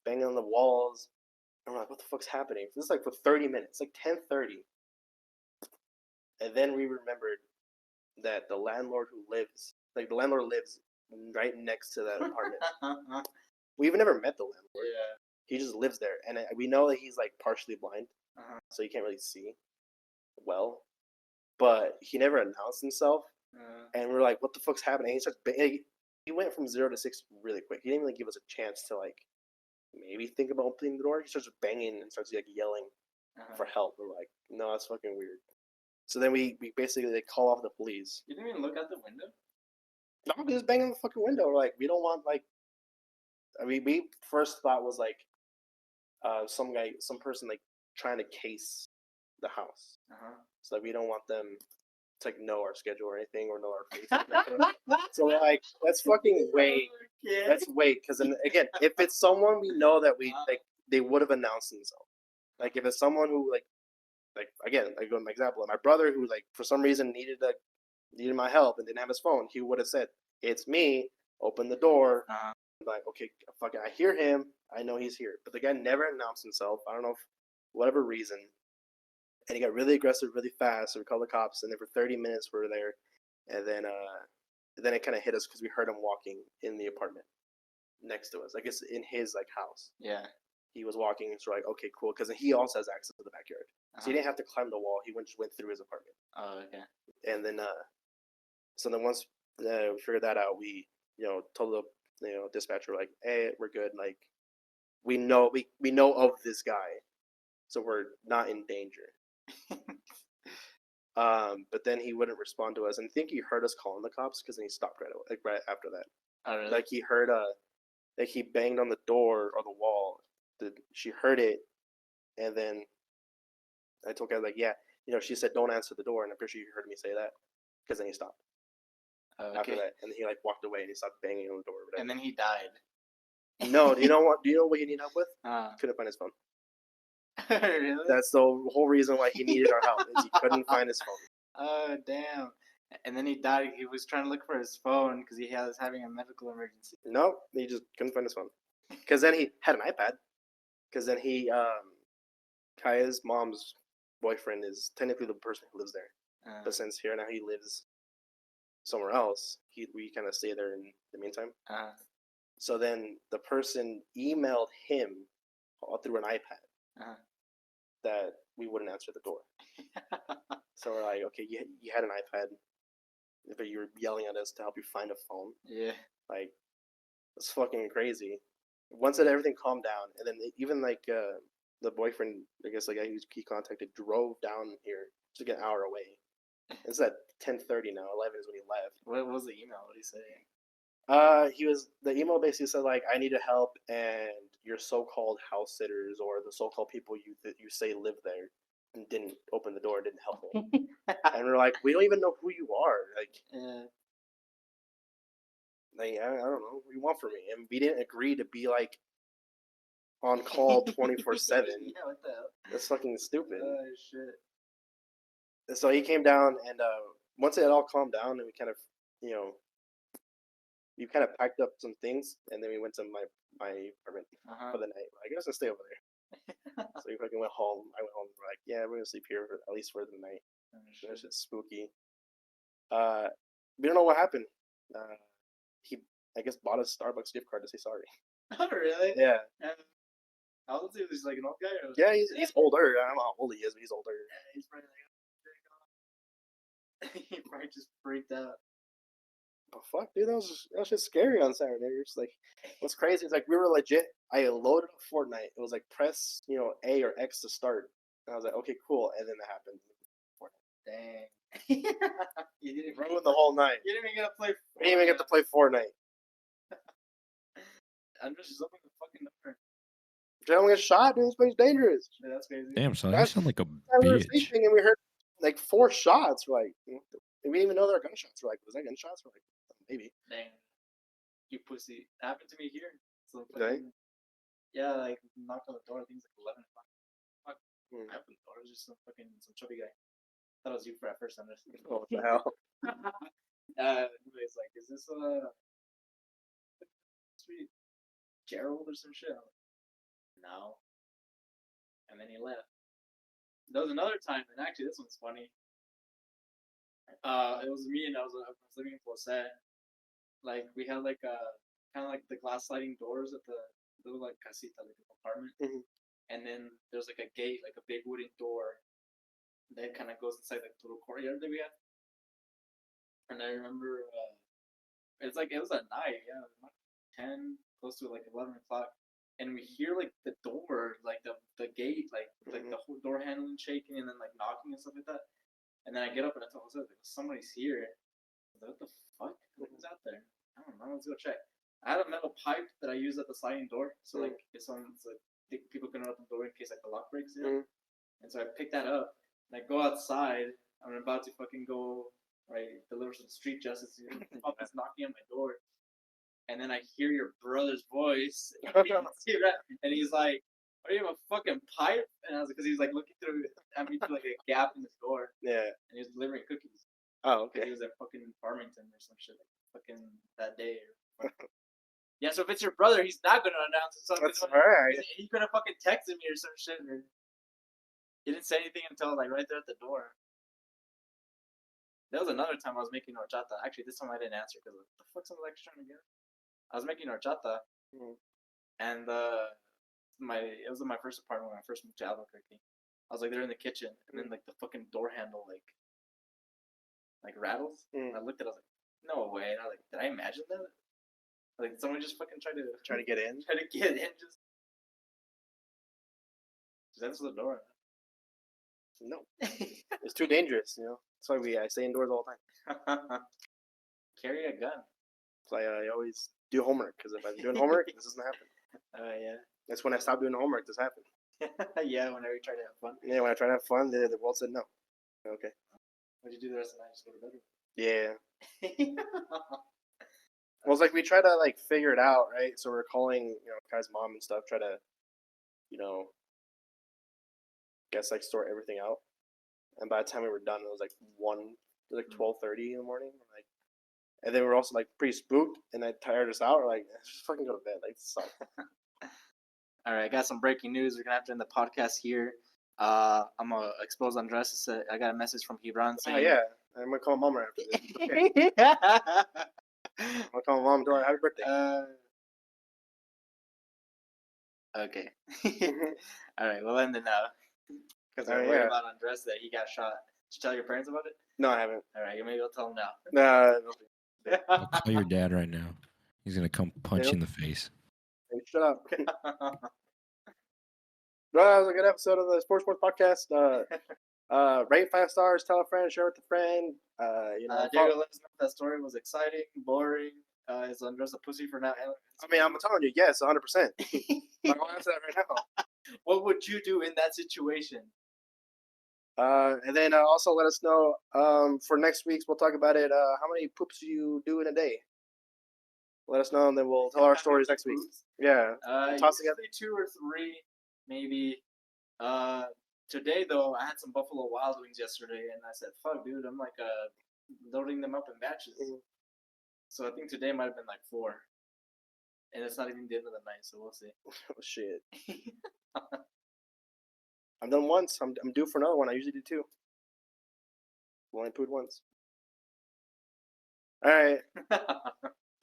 banging on the walls. And we're like, what the fuck's happening? This is like for 30 minutes, like 10:30. And then we remembered that the landlord lives right next to that apartment. We even never met the landlord. Yeah. He just lives there. And we know that he's like partially blind, so he can't really see well. But he never announced himself. And we're like, what the fuck's happening? He starts he went from 0 to 6 really quick. He didn't really give us a chance to like maybe think about opening the door. He starts banging and starts like yelling for help. We're like, no, that's fucking weird. So then we basically like call off the police. You didn't even look out the window? No, we just bang on the fucking window. We're like, we don't want like. I mean, we first thought was like, some person like trying to case the house. So like we don't want them to like know our schedule or anything or know our faces. So we're like, let's fucking wait. Let's wait, because then again, if it's someone we know that we like, they would have announced themselves. Like if it's someone who like again, like my example, my brother who like for some reason needed my help and didn't have his phone, he would have said, "It's me. Open the door." Like, okay, fucking, I hear him. I know he's here, but the guy never announced himself. I don't know, whatever reason, and he got really aggressive really fast. So we called the cops, and then for 30 minutes we were there, and then it kind of hit us because we heard him walking in the apartment next to us. I guess in his like house. Yeah. He was walking, and so we're like, okay, cool, because he also has access to the backyard, so he didn't have to climb the wall. He just went through his apartment. Oh, okay. And then, so then once we figured that out, we told the dispatcher like, hey, we're good. Like, we know of this guy, so we're not in danger. But then he wouldn't respond to us, and I think he heard us calling the cops because then he stopped right away, like right after that. Oh, really? Like he heard like he banged on the door or the wall. She heard it, and then I told Kaz, like, yeah, she said don't answer the door, and I'm pretty sure you heard me say that, because then he stopped. Okay. After that, and he like walked away and he stopped banging on the door. And then he died. No, do you know what he needed help with? Couldn't find his phone. Really? That's the whole reason why he needed our help, is he couldn't find his phone. Oh, damn. And then he died. He was trying to look for his phone because he was having a medical emergency. No, he just couldn't find his phone. Because then he had an iPad. Because then Kaya's mom's boyfriend is technically the person who lives there. But since now he lives somewhere else, we kind of stay there in the meantime. So then the person emailed him through an iPad that we wouldn't answer the door. So we're like, okay, you had an iPad, but you were yelling at us to help you find a phone. Yeah. Like, it's fucking crazy. Once everything calmed down, and then even like the boyfriend, I guess, like he contacted, drove down here to get an hour away. It's at 10:30 now. 11 is when he left. What was the email? What did he say? The email basically said, like, I need help, and your so-called house sitters or the so-called people that you say live there and didn't open the door, didn't help me. And we're like, we don't even know who you are. Like, I don't know what you want from me. And we didn't agree to be like on call 24/7. Yeah, what the hell? That's fucking stupid. Oh shit. So he came down, and once it all calmed down, and we kind of, we kind of packed up some things, and then we went to my apartment for the night. Like, I guess I'll stay over there. So we fucking went home. I went home. We're like, yeah, we're gonna sleep here at least for the night. That's just spooky. We don't know what happened. He, I guess, bought a Starbucks gift card to say sorry. Oh really? Yeah. How old is he? He's like an old guy? Or yeah, he's older. I don't know how old he is, but he's older. Yeah, he's probably like, he probably just freaked out. Oh, fuck, dude, that was just scary on Saturday. You're just like, what's crazy is, like, we were legit. I loaded up Fortnite. It was like, press, A or X to start. And I was like, okay, cool. And then that happened. Dang. You didn't ruin the whole night. You didn't even get to play Fortnite. We didn't even get to play Fortnite. I'm just opening the fucking door. Don't get shot, dude. This place dangerous. Yeah, that's crazy. Damn, son, you sound like a we were bitch. sleeping and we heard like 4 shots. We're like, we didn't even know they were gunshots. We're like, was that gunshots? We're like, maybe. Dang. You pussy. It happened to me here. So fucking, yeah, like knocked on the door. I think it's like 11 o'clock. Fuck. I opened the door. It was just some chubby guy. Thought it was you for at first. Oh, what the hell? Anyways, like, is this sweet Gerald or some shit? I'm like, no. And then he left. There was another time, and actually this one's funny. It was me, and I was living in Flosette. Like, we had like kind of like the glass sliding doors at the little like casita, like apartment. And then there's like a gate, like a big wooden door that kind of goes inside like the little courtyard that we had. And I remember it was at night, yeah, 10, close to like 11 o'clock. And we hear like the door, like the gate, like the whole door handle shaking, and then like knocking and stuff like that. And then I get up and I tell myself, like, somebody's here. I was like, what the fuck? Who's out there? I don't know. Let's go check. I had a metal pipe that I use at the sliding door, so like if someone's like, people can open the door in case like the lock breaks, And so I pick that up and I go outside. I'm about to fucking go deliver some street justice. Papa's knocking on my door. And then I hear your brother's voice, and he's like, "Are you have a fucking pipe?" And I was like, because he was like looking through like a gap in his door. Yeah. And he was delivering cookies. Oh, okay. He was at fucking Farmington or some shit, like fucking that day. Yeah, so if it's your brother, he's not gonna announce it. That's right. He could have fucking texted me or some shit. Or he didn't say anything until like right there at the door. There was another time I was making horchata. Actually, this time I didn't answer because what the fuck's someone actually trying to get? I was making horchata, and it was in my first apartment when I first moved to Albuquerque. I was like there in the kitchen, and then like the fucking door handle like rattles. And I looked at it, I was like, no way. And I was like, did I imagine that? Like, did someone just fucking try to get in? Try to get in, just answer the door. No, it's too dangerous. That's why I stay indoors all the time. Carry a gun. So I always do homework, because if I'm doing homework, this doesn't happen. Yeah. That's when I stopped doing homework. This happened. Yeah, whenever you try to have fun. Yeah, when I tried to have fun, the world said no. Okay. What'd you do the rest of the night? Just go to bed? Yeah. Well, it's like we try to like figure it out, right? So we're calling, Kai's mom and stuff, try to, you know, guess like sort everything out. And by the time we were done, it was like 12:30 in the morning. Like, and then we were also like pretty spooked, and that tired us out. We're like, just fucking go to bed. Like, this sucks. All right, I got some breaking news. We're gonna have to end the podcast here. I'm gonna expose Andres. I got a message from Gibran saying, Oh yeah, I'm gonna call mom right after this. Okay. I'm gonna call mom. Tell her happy birthday. Okay. All right, we'll end it now. Because I'm worried about Andres that he got shot. Did you tell your parents about it? No, I haven't. All right, maybe I'll tell him now. Nah. I'll call your dad right now. He's gonna come punch you in the face. Hey, shut up. Well, that was a good episode of the Sports Podcast. Rate 5 stars, tell a friend, share with a friend. Diego, let us know if that story was exciting, boring. Is Andres a pussy for not? I mean, I'm telling you, yes, 100%. I'm gonna answer that right now. What would you do in that situation? And then also let us know for next week's. We'll talk about it. How many poops do you do in a day? Let us know, and then we'll tell our stories next week. Yeah. Usually 2 or 3, maybe. Today though, I had some Buffalo Wild Wings yesterday, and I said, "Fuck, dude, I'm like loading them up in batches." Mm-hmm. So I think today might have been like 4, and it's not even the end of the night, so we'll see. Oh shit! I've done once. I'm due for another one. I usually do 2. Only pooed once. All right.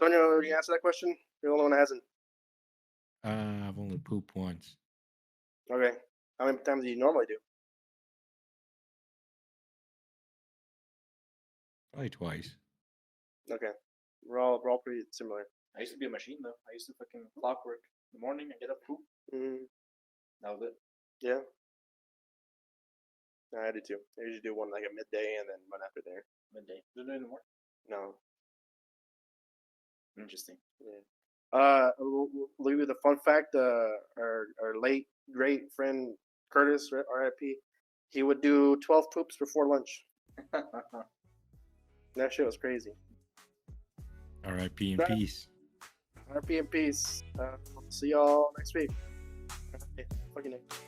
Toño, you answer that question? You're the only one that hasn't. I've only pooped once. Okay. How many times do you normally do? Probably twice. Okay. We're all pretty similar. I used to be a machine though. I used to fucking clockwork in the morning and get up poop. Mm-hmm. That was it. Yeah. I do too. I usually do one like at midday and then one after there. Midday. Do it in the morning? No. Interesting. Yeah. We'll leave you with a fun fact. Our late great friend Curtis, R.I.P. He would do 12 poops before lunch. That shit was crazy. R.I.P. in peace. R.I.P. in peace. See y'all next week. Okay. Fucking next.